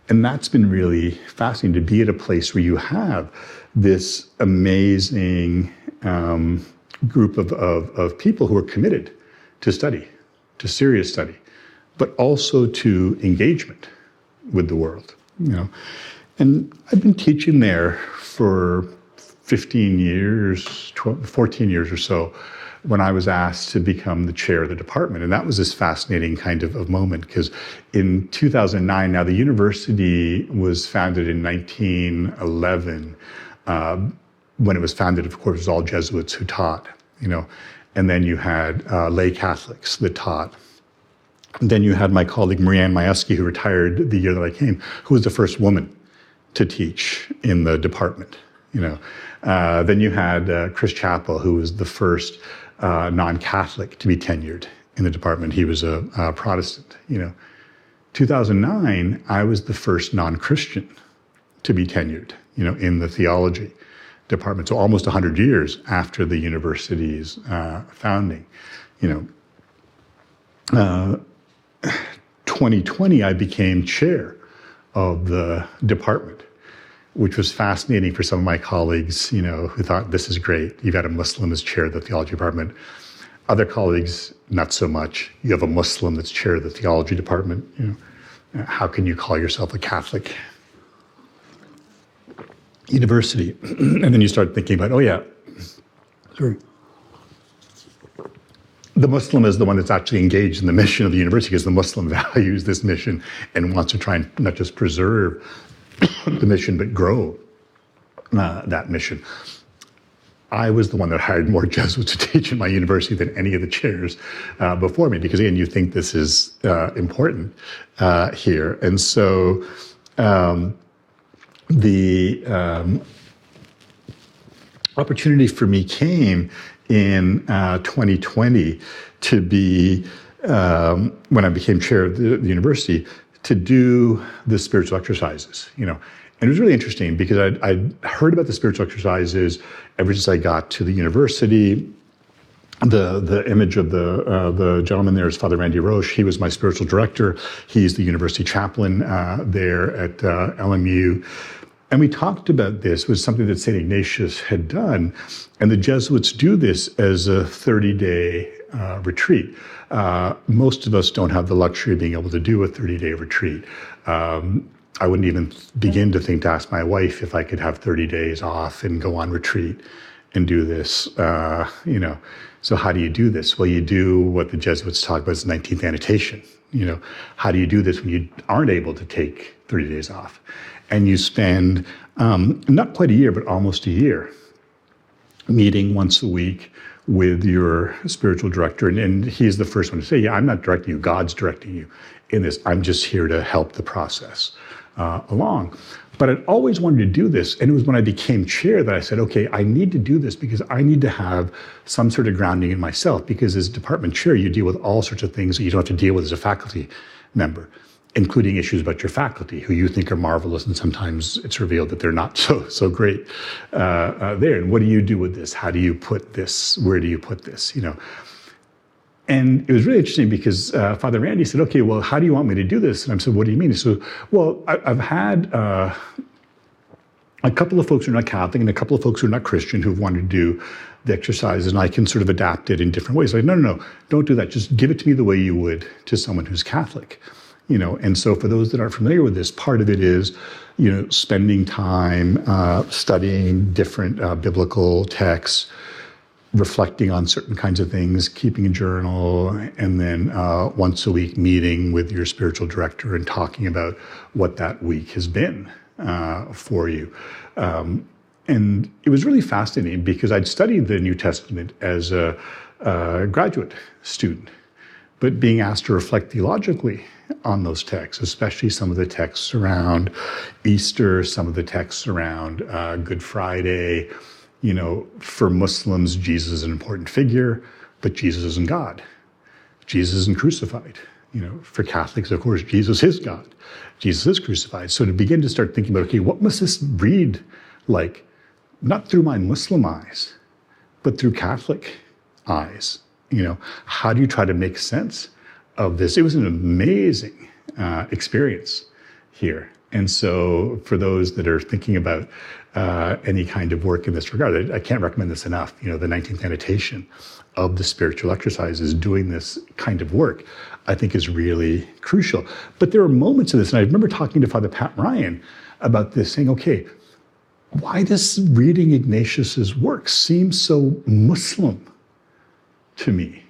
And that's been really fascinating to be at a place where you have this amazing group of people who are committed to study, to serious study, but also to engagement with the world. And I've been teaching there for 15 years, 14 years or so, when I was asked to become the chair of the department. And that was this fascinating kind of moment, because in 2009, now the university was founded in 1911. When it was founded, of course, it was all Jesuits who taught, and then you had lay Catholics that taught. And then you had my colleague Marianne Majewski, who retired the year that I came, who was the first woman to teach in the department. Then you had Chris Chappell, who was the first non-Catholic to be tenured in the department. He was a Protestant. 2009, I was the first non-Christian to be tenured, in the theology department. So almost 100 years after the university's founding. 2020, I became chair of the department, which was fascinating for some of my colleagues, who thought, this is great. You've got a Muslim as chair of the theology department. Other colleagues, not so much. You have a Muslim that's chair of the theology department. How can you call yourself a Catholic university? And then you start thinking about, the Muslim is the one that's actually engaged in the mission of the university, because the Muslim values this mission and wants to try and not just preserve the mission, but grow that mission. I was the one that hired more Jesuits to teach in my university than any of the chairs before me, because again, you think this is important here. And so the opportunity for me came in 2020 to be, when I became chair of the university, to do the spiritual exercises, And it was really interesting because I'd heard about the spiritual exercises ever since I got to the university. The image of the gentleman there is Father Randy Roche. He was my spiritual director. He's the university chaplain there at LMU. And we talked about this. It was something that St. Ignatius had done. And the Jesuits do this as a 30-day retreat. Most of us don't have the luxury of being able to do a 30-day retreat. I wouldn't even begin to think to ask my wife if I could have 30 days off and go on retreat and do this, So how do you do this? Well, you do what the Jesuits talk about as 19th annotation. How do you do this when you aren't able to take 30 days off? And you spend not quite a year, but almost a year meeting once a week with your spiritual director. And he's the first one to say, I'm not directing you, God's directing you in this. I'm just here to help the process along. But I'd always wanted to do this. And it was when I became chair that I said, okay, I need to do this because I need to have some sort of grounding in myself, because as department chair, you deal with all sorts of things that you don't have to deal with as a faculty member, including issues about your faculty who you think are marvelous, and sometimes it's revealed that they're not so great there. And what do you do with this? How do you put this? Where do you put this? And it was really interesting because Father Randy said, okay, well, how do you want me to do this? And I said, what do you mean? He said, well, I've had a couple of folks who are not Catholic and a couple of folks who are not Christian who've wanted to do the exercises, and I can sort of adapt it in different ways. Like, no, don't do that. Just give it to me the way you would to someone who's Catholic, And so for those that aren't familiar with this, part of it is, spending time studying different biblical texts, reflecting on certain kinds of things, keeping a journal, and then once a week meeting with your spiritual director and talking about what that week has been for you. And it was really fascinating because I'd studied the New Testament as a graduate student, but being asked to reflect theologically on those texts, especially some of the texts around Easter, some of the texts around Good Friday. For Muslims, Jesus is an important figure, but Jesus isn't God. Jesus isn't crucified. For Catholics, of course, Jesus is God. Jesus is crucified. So to begin to start thinking about, okay, what must this read like? Not through my Muslim eyes, but through Catholic eyes. How do you try to make sense of this? It was an amazing experience here. And so for those that are thinking about any kind of work in this regard, I can't recommend this enough. The 19th annotation of the spiritual exercises doing this kind of work, I think is really crucial. But there are moments of this, and I remember talking to Father Pat Ryan about this, saying, okay, why does reading Ignatius's work seem so Muslim to me?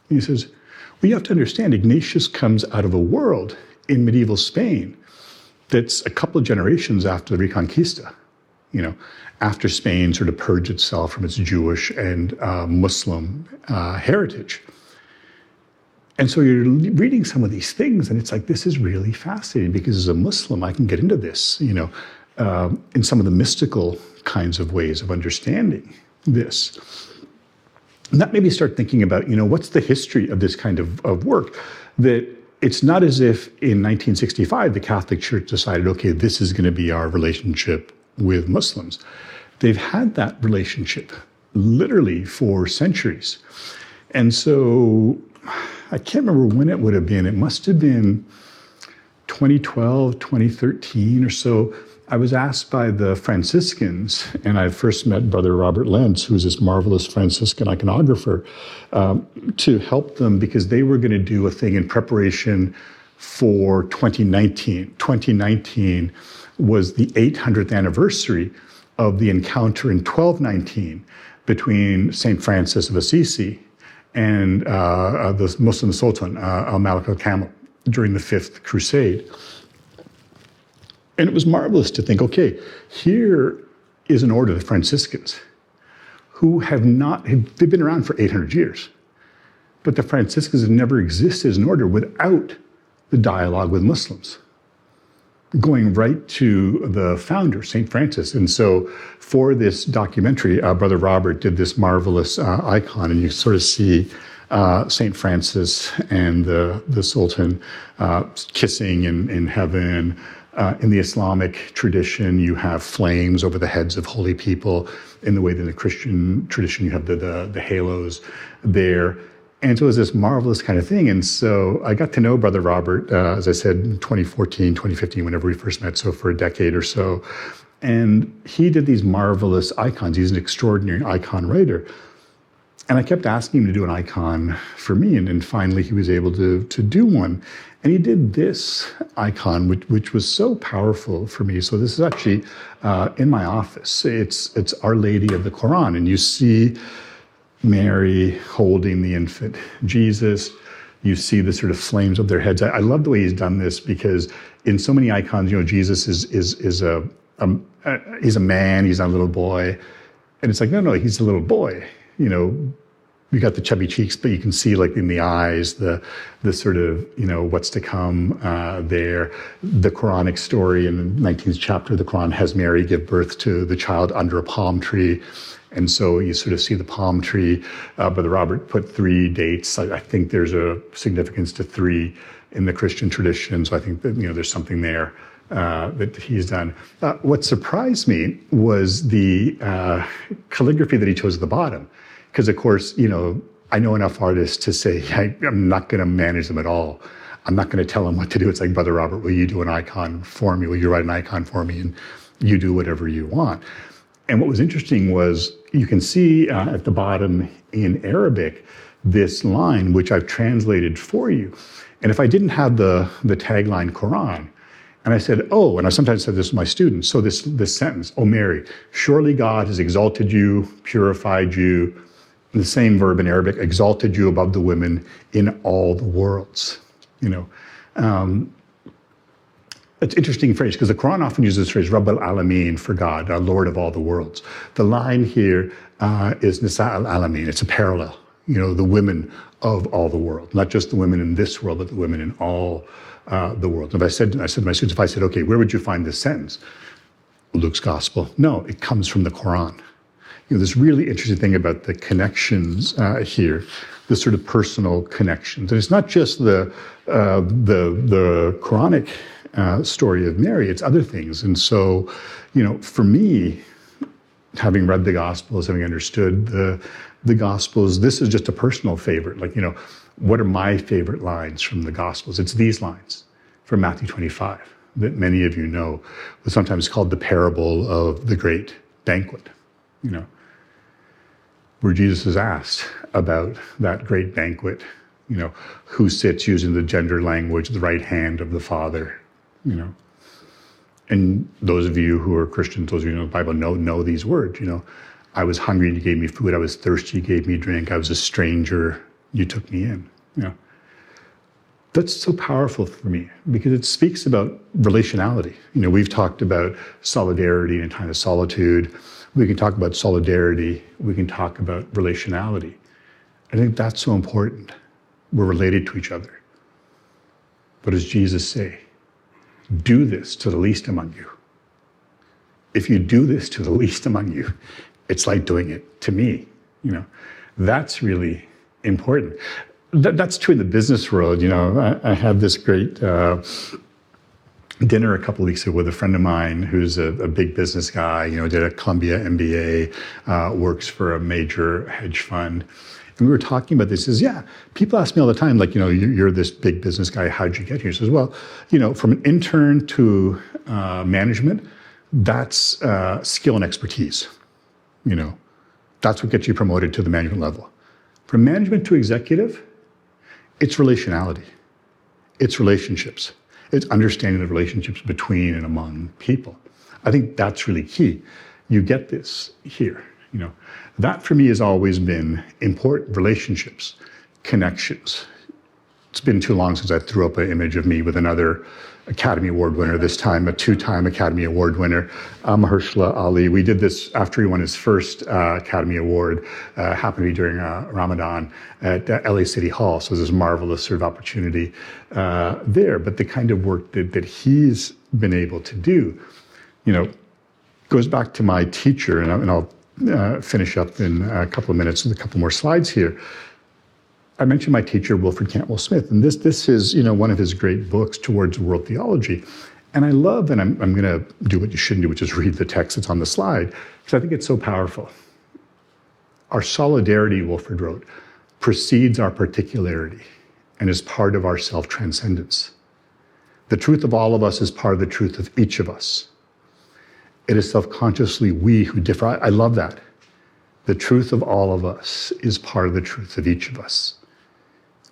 And he says, well, you have to understand, Ignatius comes out of a world in medieval Spain that's a couple of generations after the Reconquista, after Spain sort of purged itself from its Jewish and Muslim heritage. And so you're reading some of these things, and it's like, this is really fascinating because as a Muslim, I can get into this, in some of the mystical kinds of ways of understanding this. And that made me start thinking about, what's the history of this kind of work? That it's not as if in 1965, the Catholic Church decided, okay, this is going to be our relationship with Muslims. They've had that relationship literally for centuries. And so I can't remember when it would have been. It must have been 2012, 2013 or so. I was asked by the Franciscans, and I first met Brother Robert Lentz, who was this marvelous Franciscan iconographer, to help them because they were going to do a thing in preparation for 2019. 2019 was the 800th anniversary of the encounter in 1219 between St. Francis of Assisi and the Muslim Sultan, Al-Malik al-Kamil, during the Fifth Crusade. And it was marvelous to think, okay, here is an order, the Franciscans, who they've been around for 800 years. But the Franciscans have never existed as an order without the dialogue with Muslims, going right to the founder, St. Francis. And so for this documentary, Brother Robert did this marvelous icon, and you sort of see St. Francis and the Sultan kissing in heaven. In the Islamic tradition, you have flames over the heads of holy people. In the way that in the Christian tradition, you have the halos there. And so it was this marvelous kind of thing. And so I got to know Brother Robert, as I said, in 2014, 2015, whenever we first met, so for a decade or so. And he did these marvelous icons. He's an extraordinary icon writer. And I kept asking him to do an icon for me. And finally, he was able to do one. And he did this icon, which was so powerful for me. So this is actually in my office. It's Our Lady of the Quran. And you see Mary holding the infant Jesus. You see the sort of flames of their heads. I love the way he's done this because in so many icons, Jesus is a man. He's not a little boy. And it's like, no, he's a little boy. You got the chubby cheeks, but you can see like in the eyes, the sort of, what's to come there. The Quranic story in the 19th chapter of the Quran has Mary give birth to the child under a palm tree. And so you sort of see the palm tree. Brother Robert put 3 dates. I think there's a significance to 3 in the Christian tradition. So I think that, there's something there that he's done. What surprised me was the calligraphy that he chose at the bottom. Because, of course, I know enough artists to say, I'm not going to manage them at all. I'm not going to tell them what to do. It's like, Brother Robert, will you do an icon for me? Will you write an icon for me? And you do whatever you want. And what was interesting was you can see at the bottom in Arabic this line, which I've translated for you. And if I didn't have the tagline Quran, and I said, oh, and I sometimes said this to my students, so this sentence, oh Mary, surely God has exalted you, purified you, the same verb in Arabic, exalted you above the women in all the worlds. It's an interesting phrase because the Quran often uses the phrase Rabb al-Alameen for God, Lord of all the worlds. The line here is Nisa al-Alameen. It's a parallel, the women of all the world, not just the women in this world, but the women in all the world. And I said to my students, if I said, okay, where would you find this sentence? Luke's gospel. No, it comes from the Quran. This really interesting thing about the connections here, the sort of personal connections. And it's not just the Quranic story of Mary, it's other things. And so, for me, having read the Gospels, having understood the Gospels, this is just a personal favorite. What are my favorite lines from the Gospels? It's these lines from Matthew 25 that many of you know, was sometimes called the parable of the great banquet, where Jesus is asked about that great banquet, who sits using the gender language, the right hand of the Father, And those of you who are Christians, those of you who know the Bible, know these words, I was hungry and you gave me food. I was thirsty, you gave me drink. I was a stranger, you took me in. That's so powerful for me because it speaks about relationality. We've talked about solidarity in a time of solitude. We can talk about solidarity. We can talk about relationality. I think that's so important. We're related to each other. What does Jesus say? Do this to the least among you. If you do this to the least among you, it's like doing it to me. That's really important. That's true in the business world. I had this great dinner a couple of weeks ago with a friend of mine who's a big business guy, did a Columbia MBA, works for a major hedge fund. And we were talking about this. He says, yeah, people ask me all the time, you're this big business guy, how'd you get here? He says, well, from an intern to management, that's skill and expertise. That's what gets you promoted to the management level. From management to executive, it's relationality. It's relationships. It's understanding the relationships between and among people. I think that's really key. You get this here, That for me has always been important. Relationships, connections. It's been too long since I threw up an image of me with another Academy Award winner, this time a two-time Academy Award winner, Mahershala Ali. We did this after he won his first Academy Award, happened to be during Ramadan at LA City Hall. So it was this marvelous sort of opportunity there. But the kind of work that he's been able to do, goes back to my teacher, and I'll finish up in a couple of minutes with a couple more slides here. I mentioned my teacher, Wilfred Cantwell Smith, and this is, one of his great books, Towards World Theology. And I love, and I'm going to do what you shouldn't do, which is read the text that's on the slide, because I think it's so powerful. Our solidarity, Wilfred wrote, precedes our particularity and is part of our self-transcendence. The truth of all of us is part of the truth of each of us. It is self-consciously we who differ. I love that. The truth of all of us is part of the truth of each of us.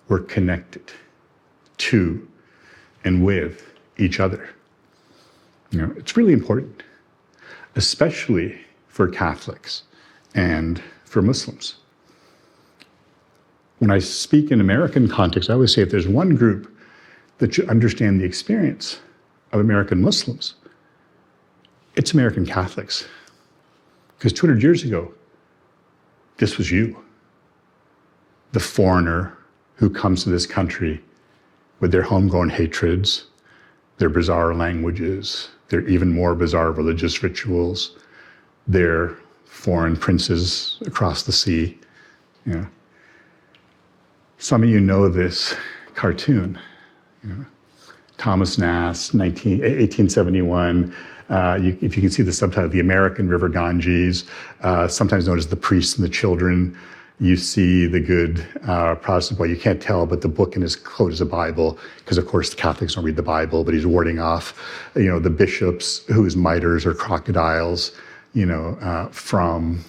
We're connected to and with each other. It's really important, especially for Catholics and for Muslims. When I speak in American context, I always say if there's one group that should understand the experience of American Muslims, it's American Catholics. Because 200 years ago, this was you, the foreigner who comes to this country with their homegrown hatreds, their bizarre languages, their even more bizarre religious rituals, their foreign princes across the sea. Some of you know this cartoon, Thomas Nast, 1871. If you can see the subtitle, The American River Ganges, sometimes known as The Priests and the Children. You see the good Protestant boy. You can't tell, but the book in his coat is a Bible, because of course the Catholics don't read the Bible. But he's warding off, the bishops whose miters are crocodiles, from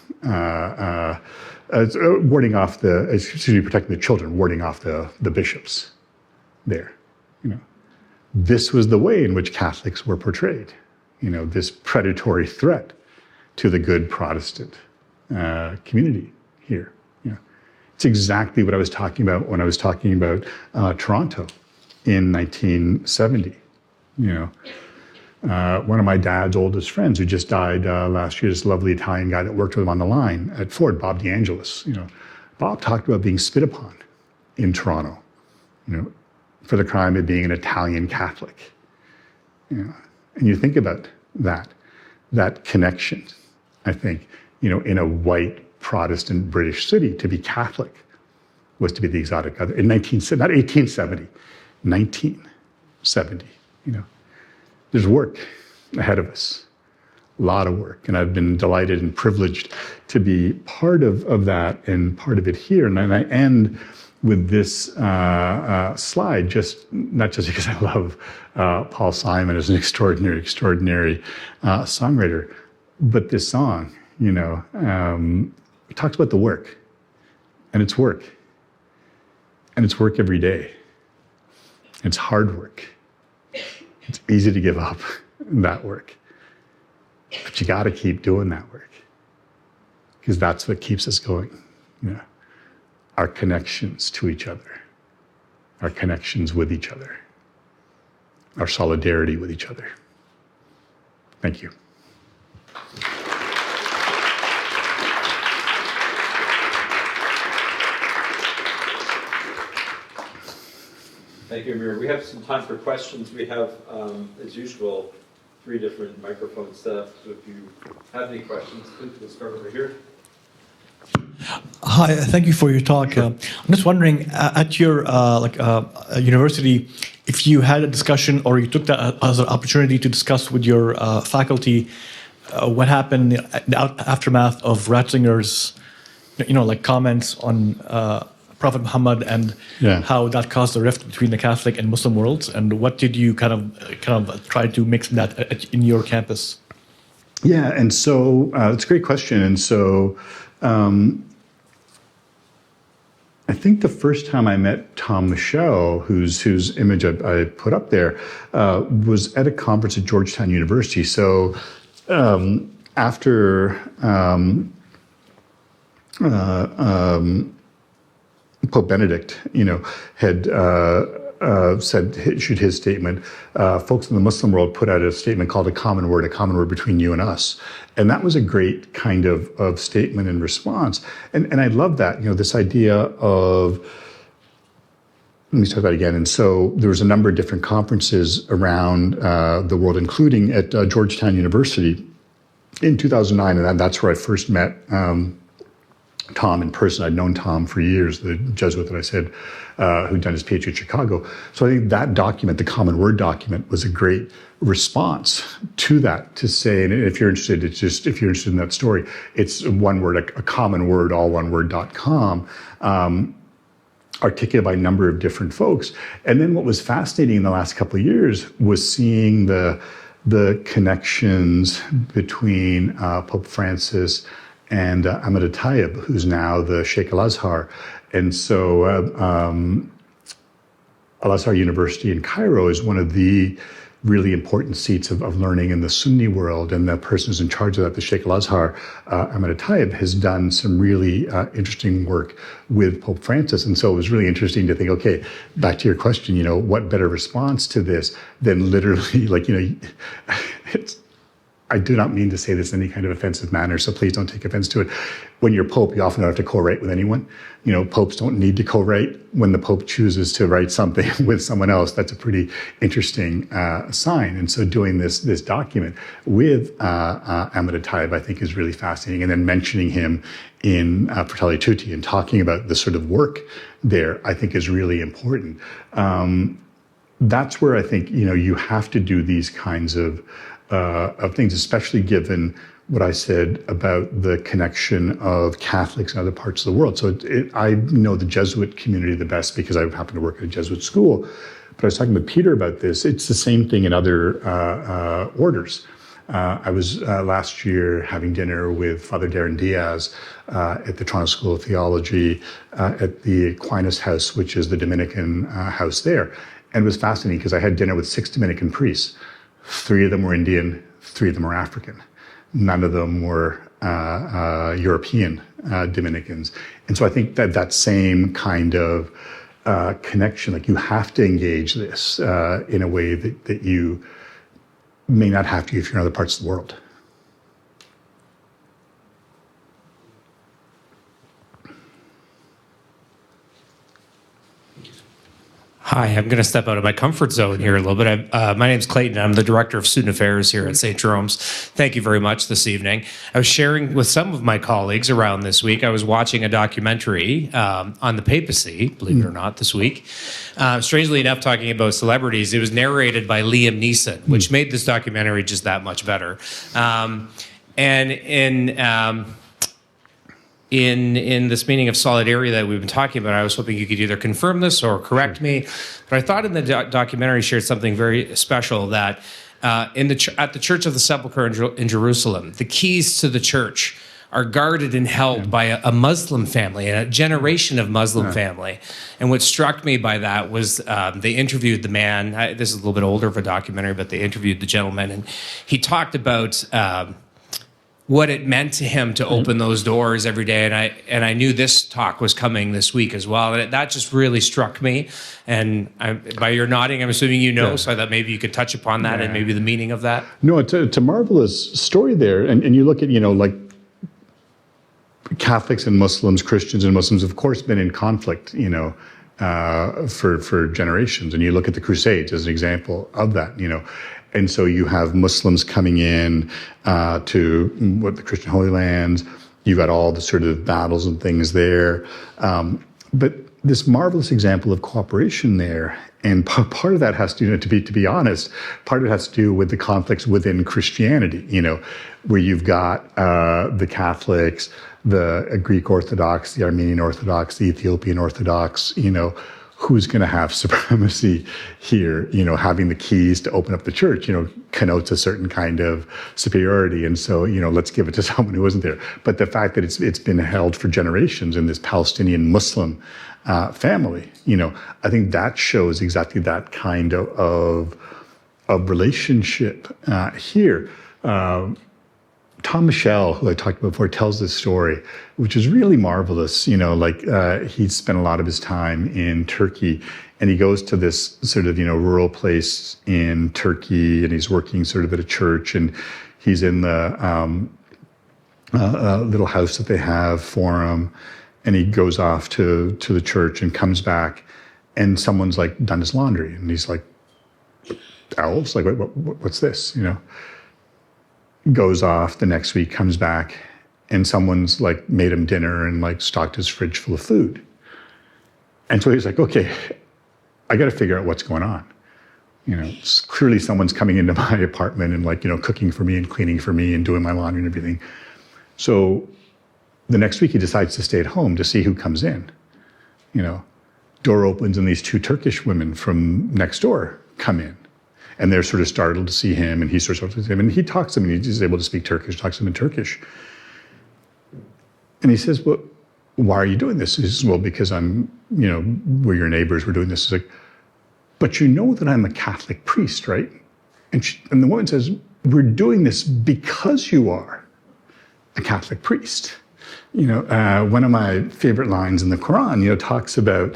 protecting the children, warding off the bishops. There, this was the way in which Catholics were portrayed. This predatory threat to the good Protestant community here. It's exactly what I was talking about when I was talking about Toronto in 1970. One of my dad's oldest friends who just died last year, this lovely Italian guy that worked with him on the line at Ford, Bob DeAngelis. Bob talked about being spit upon in Toronto, for the crime of being an Italian Catholic. And you think about that connection, I think, in a white Protestant British city, to be Catholic was to be the exotic other. In 1970. There's work ahead of us, a lot of work. And I've been delighted and privileged to be part of that and part of it here. And I end with this slide, not just because I love Paul Simon as an extraordinary songwriter, but this song, it talks about the work, and it's work. And it's work every day. It's hard work. It's easy to give up that work. But you got to keep doing that work, because that's what keeps us going. Our connections to each other, our connections with each other, our solidarity with each other. Thank you. Thank you, Amir. We have some time for questions. We have, as usual, 3 different microphones set up. So if you have any questions, please, we'll start over here. Hi, thank you for your talk. I'm just wondering, at your university, if you had a discussion or you took that as an opportunity to discuss with your faculty what happened in the aftermath of Ratzinger's, comments on Prophet Muhammad and how that caused a rift between the Catholic and Muslim worlds, and what did you kind of try to mix that in your campus? Yeah, and so it's a great question, and so. I think the first time I met Tom Michel, whose image I put up there, was at a conference at Georgetown University. So after Pope Benedict, had issued his statement, folks in the Muslim world put out a statement called a common word between you and us. And that was a great kind of statement and response. And I love that, this idea of, let me start that again. And so there was a number of different conferences around the world, including at Georgetown University in 2009. And that's where I first met Tom in person. I'd known Tom for years, the Jesuit that I said, who'd done his PhD at Chicago. So I think that document, the Common Word document, was a great response to that, to say, and if you're interested, if you're interested in that story, it's one word, a common word, alloneword.com, articulated by a number of different folks. And then what was fascinating in the last couple of years was seeing the connections between Pope Francis and Ahmed Tayyib, who's now the Sheikh Al-Azhar. And so Al-Azhar University in Cairo is one of the really important seats of learning in the Sunni world. And the person who's in charge of that, the Sheikh Al-Azhar, Ahmed Tayyib, has done some really interesting work with Pope Francis. And so it was really interesting to think, okay, back to your question, what better response to this than literally, I do not mean to say this in any kind of offensive manner, so please don't take offense to it. When you're Pope, you often don't have to co-write with anyone. Popes don't need to co-write. When the Pope chooses to write something with someone else, that's a pretty interesting sign. And so doing this document with Ahmed Tayyib, I think, is really fascinating. And then mentioning him in Fratelli Tutti and talking about the sort of work there, I think, is really important. That's where I think, you have to do these kinds of things, especially given what I said about the connection of Catholics in other parts of the world. So I know the Jesuit community the best because I happen to work at a Jesuit school. But I was talking with Peter about this. It's the same thing in other orders. I was last year having dinner with Father Darren Diaz at the Toronto School of Theology at the Aquinas House, which is the Dominican house there. And it was fascinating because I had dinner with 6 Dominican priests. 3 of them were Indian, 3 of them were African. None of them were European Dominicans. And so I think that same kind of connection, like you have to engage this in a way that you may not have to if you're in other parts of the world. Hi, I'm going to step out of my comfort zone here a little bit. My name's Clayton. I'm the Director of Student Affairs here at St. Jerome's. Thank you very much this evening. I was sharing with some of my colleagues around this week. I was watching a documentary on the papacy, believe it or not, this week. Strangely enough, talking about celebrities, it was narrated by Liam Neeson, which made this documentary just that much better. In this meaning of solidarity that we've been talking about, I was hoping you could either confirm this or correct me. But I thought in the documentary shared something very special that at the Church of the Sepulchre in Jerusalem, the keys to the church are guarded and held by a Muslim family, and a generation of Muslim family. And what struck me by that was they interviewed the man. This is a little bit older of a documentary, but they interviewed the gentleman, and he talked about what it meant to him to open those doors every day. And I knew this talk was coming this week as well. And that just really struck me. And by your nodding, I'm assuming you know, so I thought maybe you could touch upon that and maybe the meaning of that. No, it's a marvelous story there. And you look at, like Catholics and Muslims, Christians and Muslims, of course, been in conflict, for generations. And you look at the Crusades as an example of that, And so you have Muslims coming in to what the Christian Holy Lands. You've got all the sort of battles and things there. But this marvelous example of cooperation there, and part of that has to, to be honest, part of it has to do with the conflicts within Christianity, where you've got the Catholics, the Greek Orthodox, the Armenian Orthodox, the Ethiopian Orthodox, who's going to have supremacy here, having the keys to open up the church, connotes a certain kind of superiority. And so, let's give it to someone who wasn't there. But the fact that it's been held for generations in this Palestinian Muslim family, I think that shows exactly that kind of relationship here. Tom Michel, who I talked about before, tells this story, which is really marvelous. He spent a lot of his time in Turkey, and he goes to this sort of, rural place in Turkey, and he's working sort of at a church, and he's in the little house that they have for him, and he goes off to the church and comes back, and someone's like done his laundry, and he's like, owls? Like, what's this? Goes off the next week, comes back, and someone's like made him dinner and like stocked his fridge full of food. And so he's like, okay, I got to figure out what's going on. Clearly someone's coming into my apartment and like, cooking for me and cleaning for me and doing my laundry and everything. So the next week he decides to stay at home to see who comes in. Door opens and these 2 Turkish women from next door come in. And they're sort of startled to see him, and he sort of talks to them, and he talks to them, and he's able to speak Turkish, talks to them in Turkish. And he says, well, why are you doing this? He says, well, because I'm, we're your neighbors, we're doing this. He's like, but you know that I'm a Catholic priest, right? And the woman says, we're doing this because you are a Catholic priest. One of my favorite lines in the Quran, talks about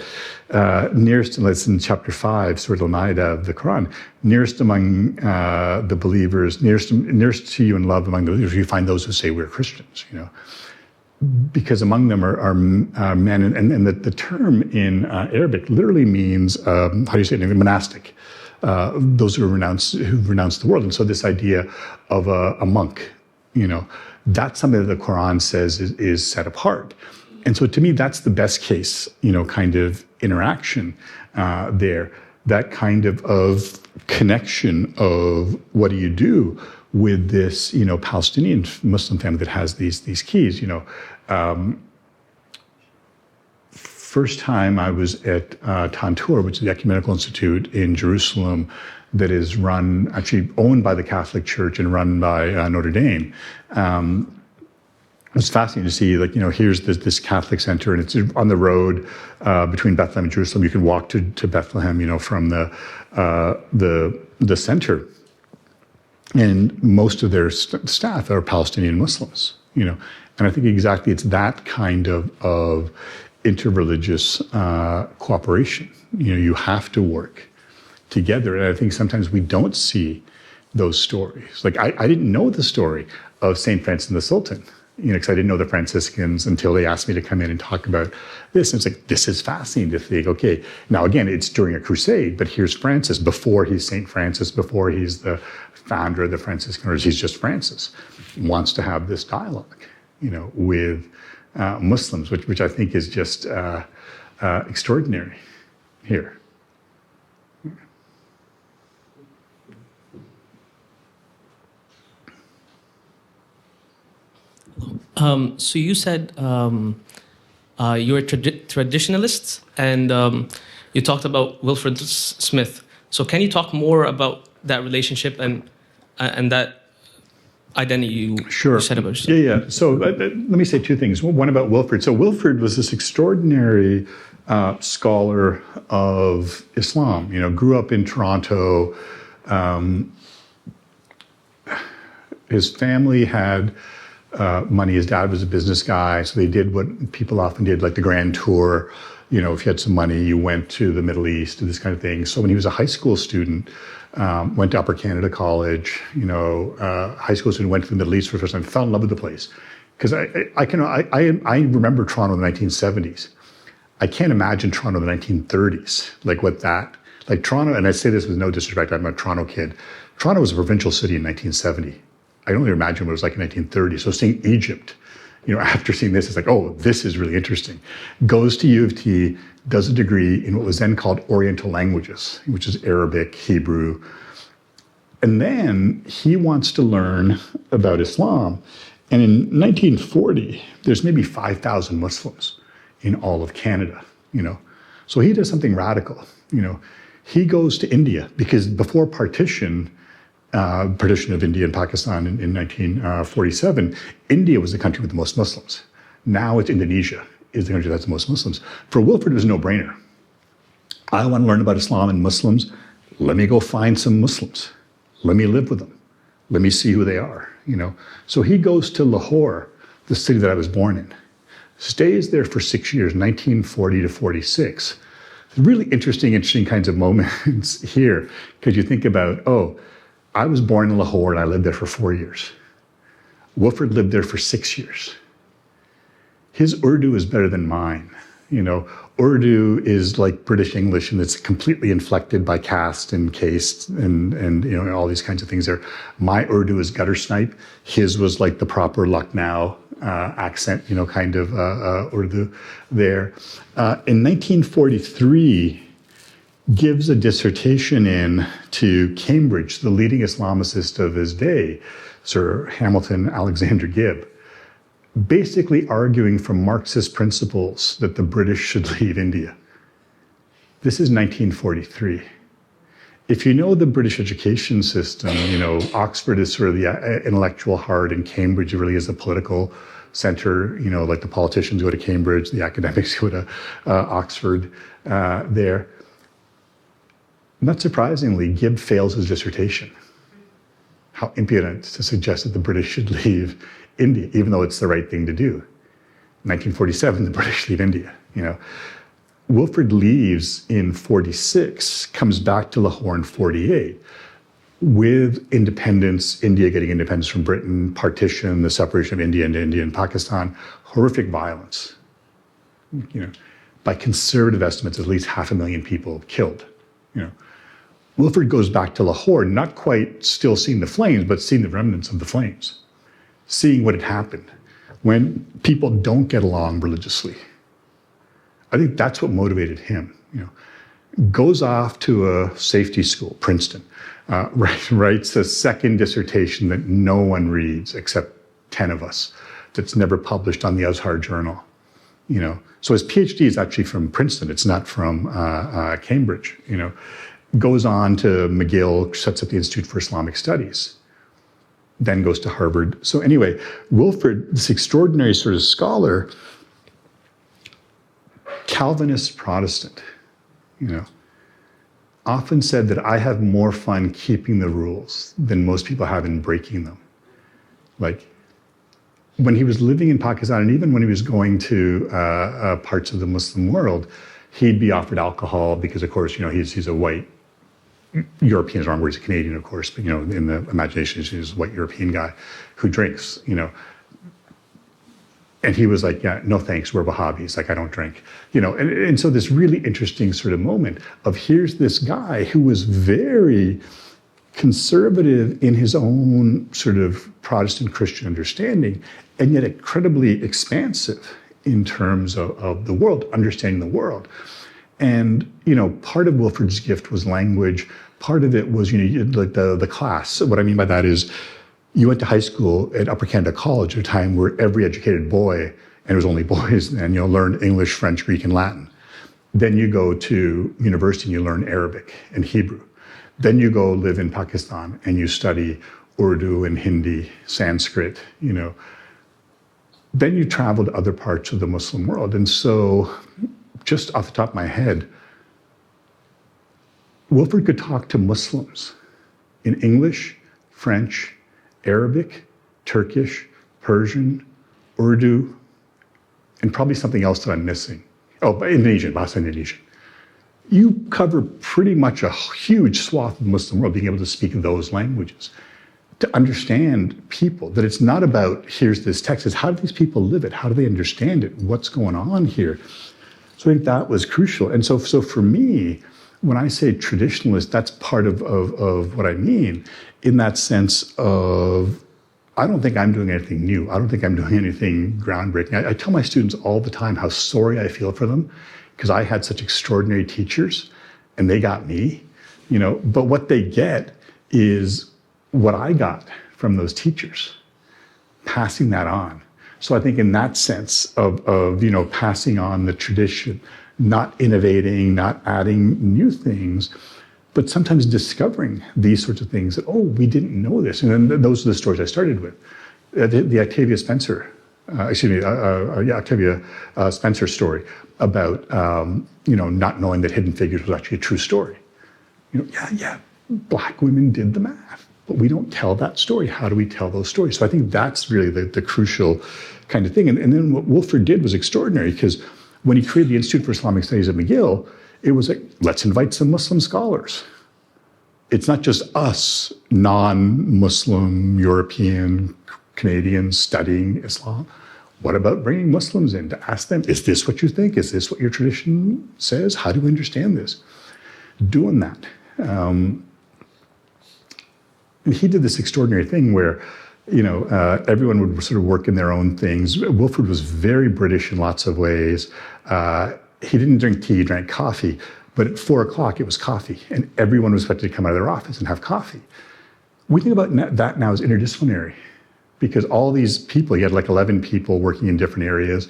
nearest, it's in chapter 5, Surah Al-Ma'idah of the Quran, nearest among the believers, nearest to you in love among the believers, you find those who say we're Christians, because among them are men, and the term in Arabic literally means, how do you say it, monastic, those who renounce the world. And so this idea of a monk, that's something that the Quran says is set apart. And so to me, that's the best case, kind of interaction there, that kind of connection of what do you do with this, Palestinian Muslim family that has these keys. First time I was at Tantur, which is the Ecumenical Institute in Jerusalem, that is run, actually owned by the Catholic Church and run by Notre Dame. It's fascinating to see, here's this Catholic center, and it's on the road between Bethlehem and Jerusalem. You can walk to Bethlehem, from the center. And most of their staff are Palestinian Muslims, And I think exactly it's that kind of interreligious cooperation. You have to work together. And I think sometimes we don't see those stories. I didn't know the story of St. Francis and the Sultan, because I didn't know the Franciscans until they asked me to come in and talk about this. And it's this is fascinating to think, okay, now again, it's during a crusade, but here's Francis before he's St. Francis, before he's the founder of the Franciscan Orders, he's just Francis, wants to have this dialogue, with Muslims, which I think is just extraordinary here. So you said you're a traditionalist, and you talked about Wilfred Smith. So can you talk more about that relationship and that identity you said about yourself? Yeah. So let me say two things. One about Wilfred. So Wilfred was this extraordinary scholar of Islam. Grew up in Toronto. His family had money. His dad was a business guy, so they did what people often did, like the grand tour. If you had some money, you went to the Middle East and this kind of thing. So when he was a high school student, went to Upper Canada College, high school student, went to the Middle East for the first time, fell in love with the place. Because I remember Toronto in the 1970s. I can't imagine Toronto in the 1930s, Toronto, and I say this with no disrespect, I'm a Toronto kid. Toronto was a provincial city in 1970. I can only imagine what it was like in 1930. So seeing Egypt, after seeing this, it's oh, this is really interesting. Goes to U of T, does a degree in what was then called Oriental languages, which is Arabic, Hebrew. And then he wants to learn about Islam. And in 1940, there's maybe 5,000 Muslims in all of Canada, So he does something radical, He goes to India because before partition of India and Pakistan in 1947, India was the country with the most Muslims. Now it's Indonesia is the country that has the most Muslims. For Wilfred, it was a no-brainer. I want to learn about Islam and Muslims. Let me go find some Muslims. Let me live with them. Let me see who they are, So he goes to Lahore, the city that I was born in, stays there for 6 years, 1940 to 46. Really interesting kinds of moments here, because you think about, I was born in Lahore and I lived there for 4 years. Wilfred lived there for 6 years. His Urdu is better than mine. Urdu is like British English, and it's completely inflected by caste and caste and all these kinds of things there. My Urdu is gutter snipe. His was like the proper Lucknow accent, kind of Urdu there. In 1943, gives a dissertation to Cambridge, the leading Islamicist of his day, Sir Hamilton Alexander Gibb, basically arguing from Marxist principles that the British should leave India. This is 1943. If you know the British education system, Oxford is sort of the intellectual heart, and Cambridge really is the political center. Like the politicians go to Cambridge, the academics go to Oxford there. Not surprisingly, Gibb fails his dissertation. How impudent to suggest that the British should leave India, even though it's the right thing to do. 1947, the British leave India. Wilfred leaves in 46, comes back to Lahore in 48. With independence, India getting independence from Britain, partition, the separation of India into India and Pakistan, horrific violence. By conservative estimates, at least 500,000 people killed. Wilfred goes back to Lahore, not quite still seeing the flames, but seeing the remnants of the flames, seeing what had happened when people don't get along religiously. I think that's what motivated him. goes off to a safety school, Princeton, writes a second dissertation that no one reads except 10 of us, that's never published on the Azhar Journal. So his PhD is actually from Princeton. It's not from Cambridge. Goes on to McGill, sets up the Institute for Islamic Studies, then goes to Harvard. So anyway, Wilfrid, this extraordinary sort of scholar, Calvinist Protestant, often said that I have more fun keeping the rules than most people have in breaking them. Like, when he was living in Pakistan, and even when he was going to parts of the Muslim world, he'd be offered alcohol because, of course, he's a white European, is wrong word, he's a Canadian, of course, but, in the imagination, he's a white European guy who drinks, And he was like, yeah, no thanks, we're Wahhabis, like, I don't drink. And so this really interesting sort of moment of here's this guy who was very conservative in his own sort of Protestant Christian understanding, and yet incredibly expansive in terms of the world, understanding the world. And, part of Wilfrid's gift was language. Part of it was, like the class. So what I mean by that is you went to high school at Upper Canada College at a time where every educated boy, and it was only boys then, learned English, French, Greek, and Latin. Then you go to university and you learn Arabic and Hebrew. Then you go live in Pakistan and you study Urdu and Hindi, Sanskrit, Then you travel to other parts of the Muslim world. And so, just off the top of my head, Wilfrid could talk to Muslims in English, French, Arabic, Turkish, Persian, Urdu, and probably something else that I'm missing. Oh, Indonesian, Bahasa Indonesian. You cover pretty much a huge swath of the Muslim world being able to speak those languages. To understand people, that it's not about, here's this text, it's how do these people live it? How do they understand it? What's going on here? So I think that was crucial. And so for me, when I say traditionalist, that's part of what I mean, in that sense of, I don't think I'm doing anything new. I don't think I'm doing anything groundbreaking. I tell my students all the time how sorry I feel for them, because I had such extraordinary teachers and they got me, but what they get is what I got from those teachers, passing that on. So I think in that sense of passing on the tradition, not innovating, not adding new things, but sometimes discovering these sorts of things that, oh, we didn't know this. And then those are the stories I started with. The Octavia Spencer, Octavia Spencer story about, not knowing that Hidden Figures was actually a true story. Black women did the math, but we don't tell that story. How do we tell those stories? So I think that's really the crucial kind of thing. And then what Wilfrid did was extraordinary, because when he created the Institute for Islamic Studies at McGill, it was like, let's invite some Muslim scholars. It's not just us, non-Muslim, European, Canadians studying Islam. What about bringing Muslims in to ask them, is this what you think? Is this what your tradition says? How do you understand this? Doing that. And he did this extraordinary thing where, everyone would sort of work in their own things. Wilfrid was very British in lots of ways. He didn't drink tea, he drank coffee. But at 4:00, it was coffee. And everyone was expected to come out of their office and have coffee. We think about that now as interdisciplinary, because all these people, he had like 11 people working in different areas,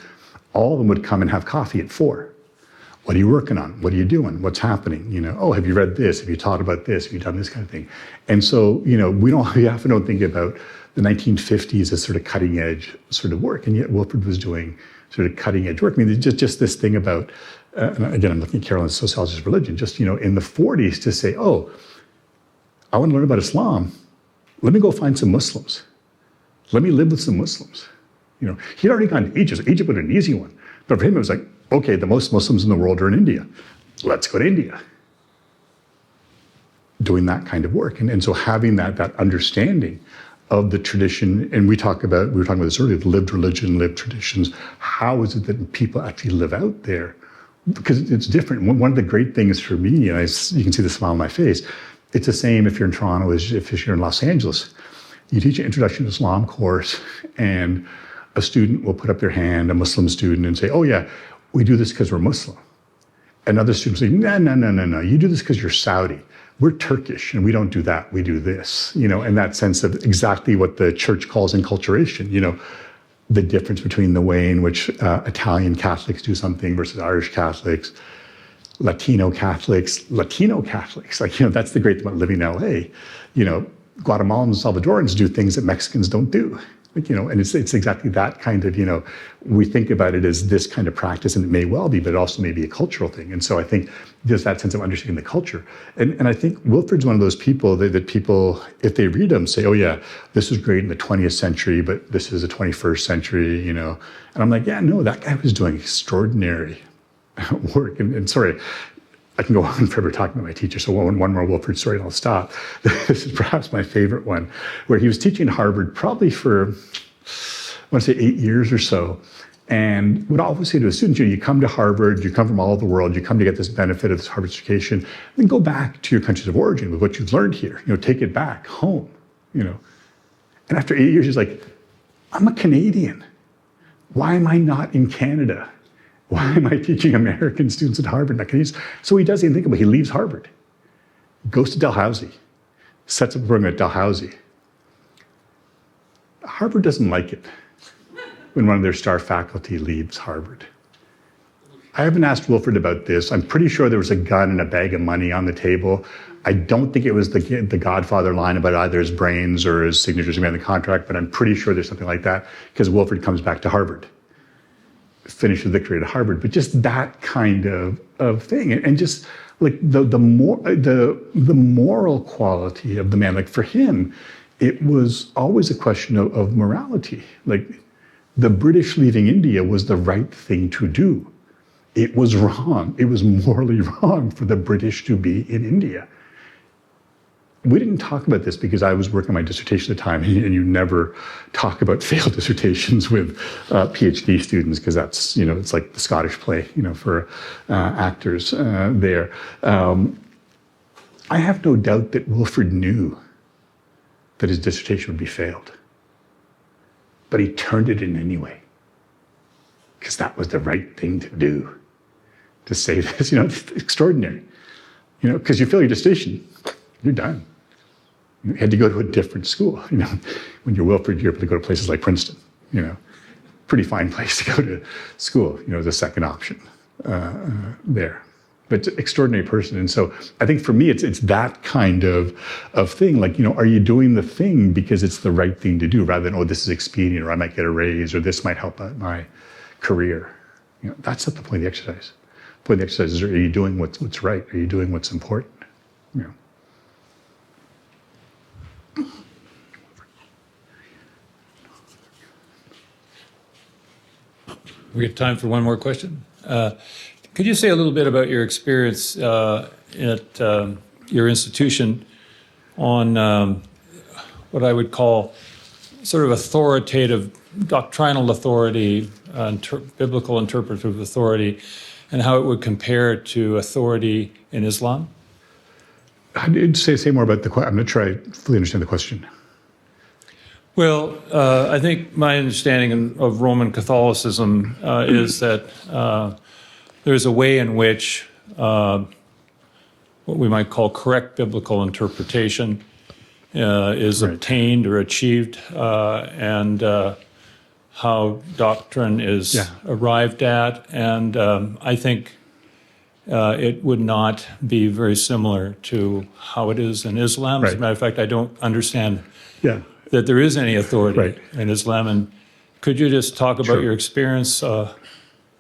all of them would come and have coffee at 4:00. What are you working on? What are you doing? What's happening? Oh, have you read this? Have you taught about this? Have you done this kind of thing? And so, we often don't think about the 1950s as sort of cutting edge sort of work. And yet Wilfrid was doing sort of cutting edge work. I mean, just this thing about, and again, I'm looking at Carolyn's sociologist of religion, just, in the 40s to say, oh, I want to learn about Islam. Let me go find some Muslims. Let me live with some Muslims. He'd already gone to Egypt. Egypt was an easy one. But for him, it was like, okay, the most Muslims in the world are in India. Let's go to India. Doing that kind of work. And so having that understanding of the tradition, and we were talking about this earlier, lived religion, lived traditions. How is it that people actually live out there? Because it's different. One of the great things for me, and you can see the smile on my face, it's the same if you're in Toronto as if you're in Los Angeles. You teach an Introduction to Islam course, and a student will put up their hand, a Muslim student, and say, oh yeah, we do this because we're Muslim. And other students say, no, you do this because you're Saudi. We're Turkish and we don't do that. We do this, and that sense of exactly what the church calls enculturation, the difference between the way in which Italian Catholics do something versus Irish Catholics, Latino Catholics. That's the great thing about living in LA. Guatemalans and Salvadorans do things that Mexicans don't do. And it's exactly that kind of, we think about it as this kind of practice, and it may well be, but it also may be a cultural thing. And so I think there's that sense of understanding the culture. And I think Wilfrid's one of those people that people, if they read him, say, oh yeah, this was great in the 20th century, but this is the 21st century, And I'm like, yeah, no, that guy was doing extraordinary work. And sorry, I can go on forever talking about my teacher. So one more Wilfrid story and I'll stop. This is perhaps my favorite one, where he was teaching at Harvard probably for, I want to say 8 years or so. And would always say to his students, you come to Harvard, you come from all over the world, you come to get this benefit of this Harvard education, then go back to your countries of origin with what you've learned here. Take it back home, And after 8 years, he's like, I'm a Canadian. Why am I not in Canada? Why am I teaching American students at Harvard? So he doesn't even think about it. He leaves Harvard, goes to Dalhousie, sets up a program at Dalhousie. Harvard doesn't like it when one of their star faculty leaves Harvard. I haven't asked Wilfrid about this. I'm pretty sure there was a gun and a bag of money on the table. I don't think it was the Godfather line about either his brains or his signatures on the contract, but I'm pretty sure there's something like that because Wilfrid comes back to Harvard. Finish with victory at Harvard, but just that kind of thing, and just like the moral quality of the man. Like for him, it was always a question of morality. Like the British leaving India was the right thing to do. It was wrong. It was morally wrong for the British to be in India. We didn't talk about this because I was working on my dissertation at the time, and you never talk about failed dissertations with PhD students because that's, it's like the Scottish play, for actors there. I have no doubt that Wilfrid knew that his dissertation would be failed, but he turned it in anyway because that was the right thing to do, to say this, it's extraordinary, because you fail your dissertation, you're done. You had to go to a different school. When you're Wilfrid, you're able to go to places like Princeton. Pretty fine place to go to school. As a second option there. But extraordinary person. And so I think for me, it's that kind of thing. Like, are you doing the thing because it's the right thing to do, rather than this is expedient, or I might get a raise, or this might help out my career. That's not the point of the exercise. The point of the exercise is: are you doing what's right? Are you doing what's important? We have time for one more question. Could you say a little bit about your experience at your institution on what I would call sort of authoritative, doctrinal authority, biblical interpretive authority, and how it would compare to authority in Islam? I'd say more about the question. I'm not sure I fully understand the question. Well, I think my understanding of Roman Catholicism is that there's a way in which what we might call correct biblical interpretation is obtained or achieved, and how doctrine is arrived at. And I think it would not be very similar to how it is in Islam. As a matter of fact, I don't understand that there is any authority in Islam. And could you just talk about your experience about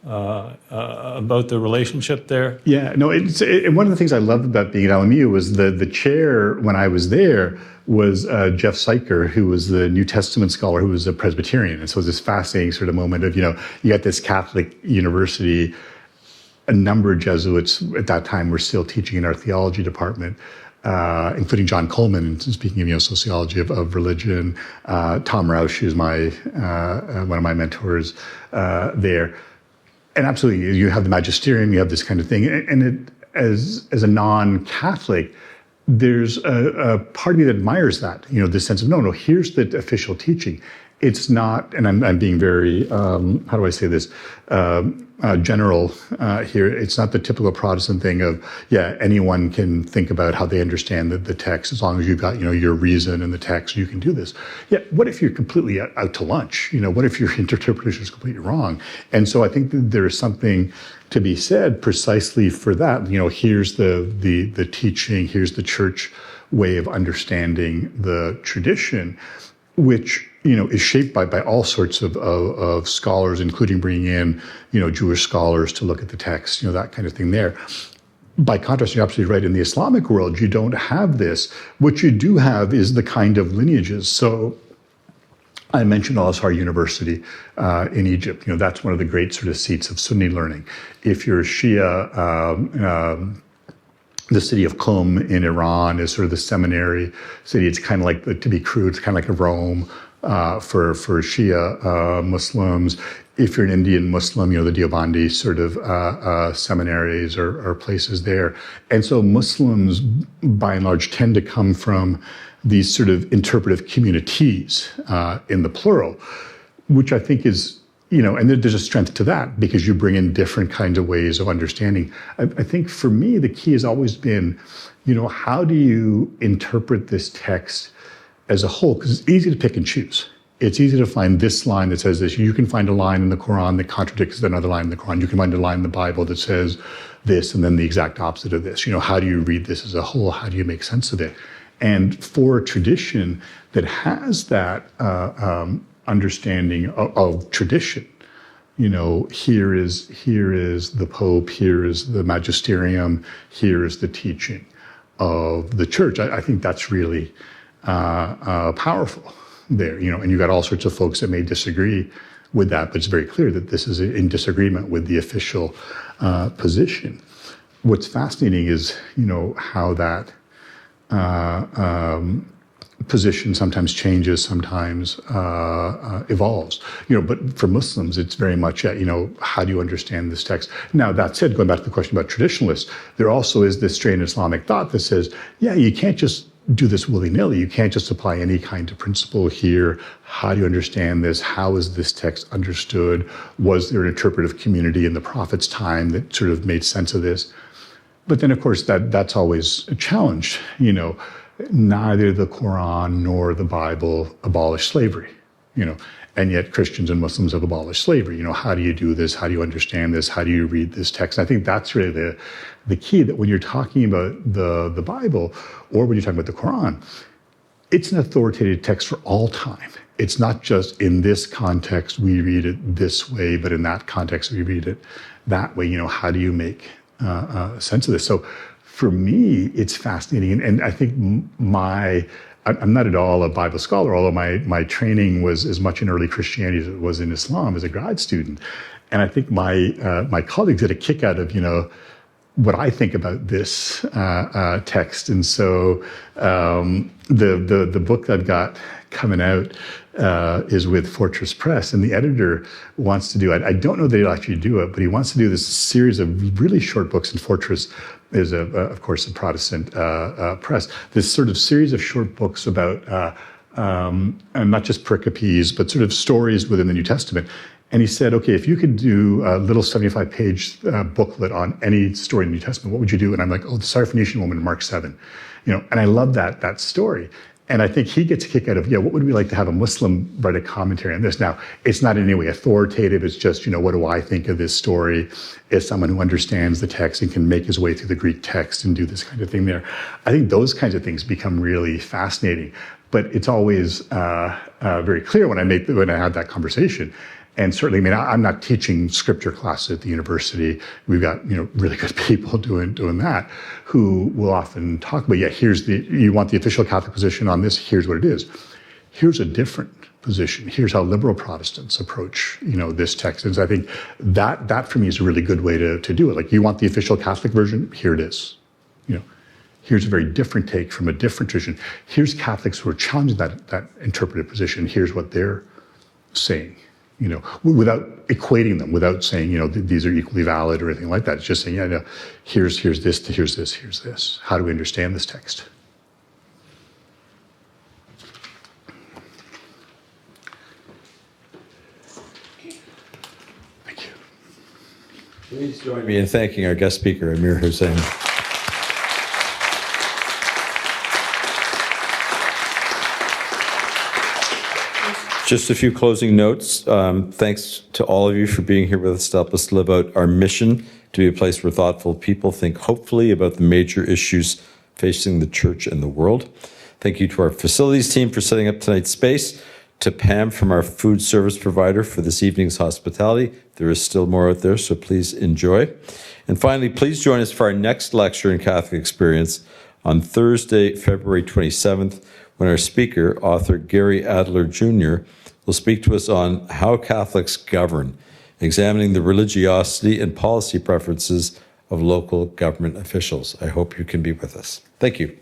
the relationship there? Yeah, no, and one of the things I loved about being at LMU was the chair when I was there was Jeff Syker, who was the New Testament scholar, who was a Presbyterian. And so it was this fascinating sort of moment of, you got this Catholic university, a number of Jesuits at that time were still teaching in our theology department, including John Coleman, speaking of sociology of religion, Tom Rausch, who's one of my mentors there. And absolutely, you have the magisterium, you have this kind of thing. And as a non-Catholic, there's a part of me that admires that, this sense of, no, here's the official teaching. it's not, and I'm being very, how do I say this, general here. It's not the typical Protestant thing of, yeah, anyone can think about how they understand the text as long as you've got, your reason in the text, you can do this. Yeah, what if you're completely out to lunch? What if your interpretation is completely wrong? And so I think that there is something to be said precisely for that. Here's the teaching, here's the church way of understanding the tradition, which is shaped by all sorts of scholars, including bringing in Jewish scholars to look at the text, that kind of thing there. By contrast, you're absolutely right. In the Islamic world, you don't have this. What you do have is the kind of lineages. So I mentioned Al-Azhar University in Egypt. That's one of the great sort of seats of Sunni learning. If you're Shia, the city of Qum in Iran is sort of the seminary city. It's kind of like, to be crude, it's kind of like a Rome for Shia Muslims. If you're an Indian Muslim, the Deobandi sort of seminaries or places there. And so Muslims, by and large, tend to come from these sort of interpretive communities in the plural, which I think is, and there's a strength to that because you bring in different kinds of ways of understanding. I think for me, the key has always been, how do you interpret this text as a whole? Because it's easy to pick and choose. It's easy to find this line that says this. You can find a line in the Quran that contradicts another line in the Quran. You can find a line in the Bible that says this and then the exact opposite of this. How do you read this as a whole? How do you make sense of it? And for a tradition that has that understanding of tradition, here is the Pope, here is the magisterium, here is the teaching of the church. I think that's really powerful there, and you've got all sorts of folks that may disagree with that, but it's very clear that this is in disagreement with the official position. What's fascinating is, how that position sometimes changes, sometimes evolves. But for Muslims, it's very much, how do you understand this text? Now, that said, going back to the question about traditionalists, there also is this strain of Islamic thought that says, yeah, you can't just do this willy-nilly. You can't just apply any kind of principle here. How do you understand this? How is this text understood? Was there an interpretive community in the Prophet's time that sort of made sense of this? But then, of course, that's always a challenge. Neither the Quran nor the Bible abolish slavery, and yet Christians and Muslims have abolished slavery. How do you do this? How do you understand this? How do you read this text? I think that's really the key, that when you're talking about the Bible or when you're talking about the Quran, it's an authoritative text for all time. It's not just in this context we read it this way, but in that context we read it that way. How do you make sense of this? So for me, it's fascinating. And I think I'm not at all a Bible scholar, although my training was as much in early Christianity as it was in Islam as a grad student. And I think my colleagues had a kick out of, what I think about this text. And so the book I've got coming out is with Fortress Press, and the editor wants to do, I don't know that he'll actually do it, but he wants to do this series of really short books, and Fortress is, of course, a Protestant press, this sort of series of short books about and not just pericopes, but sort of stories within the New Testament. And he said, okay, if you could do a little 75-page booklet on any story in the New Testament, what would you do? And I'm like, the Syrophoenician woman in Mark 7. And I love that story. And I think he gets a kick out of, what would we like to have a Muslim write a commentary on this? Now, it's not in any way authoritative. It's just, what do I think of this story as someone who understands the text and can make his way through the Greek text and do this kind of thing there. I think those kinds of things become really fascinating. But it's always very clear when I have that conversation. And certainly, I'm not teaching scripture classes at the university. We've got, really good people doing that who will often talk about, you want the official Catholic position on this, here's what it is. Here's a different position. Here's how liberal Protestants approach, this text. And so I think that for me is a really good way to do it. Like, you want the official Catholic version? Here it is. Here's a very different take from a different tradition. Here's Catholics who are challenging that interpretive position. Here's what they're saying. Without equating them, without saying, these are equally valid or anything like that. It's just saying, here's this, here's this, here's this. How do we understand this text? Please join me in thanking our guest speaker, Amir Hussain. Just a few closing notes. Thanks to all of you for being here with us to help us live out our mission to be a place where thoughtful people think hopefully about the major issues facing the church and the world. Thank you to our facilities team for setting up tonight's space, to Pam from our food service provider for this evening's hospitality. There is still more out there, so please enjoy. And finally, please join us for our next lecture in Catholic Experience on Thursday, February 27th, when our speaker, author Gary Adler Jr., will speak to us on how Catholics govern, examining the religiosity and policy preferences of local government officials. I hope you can be with us. Thank you.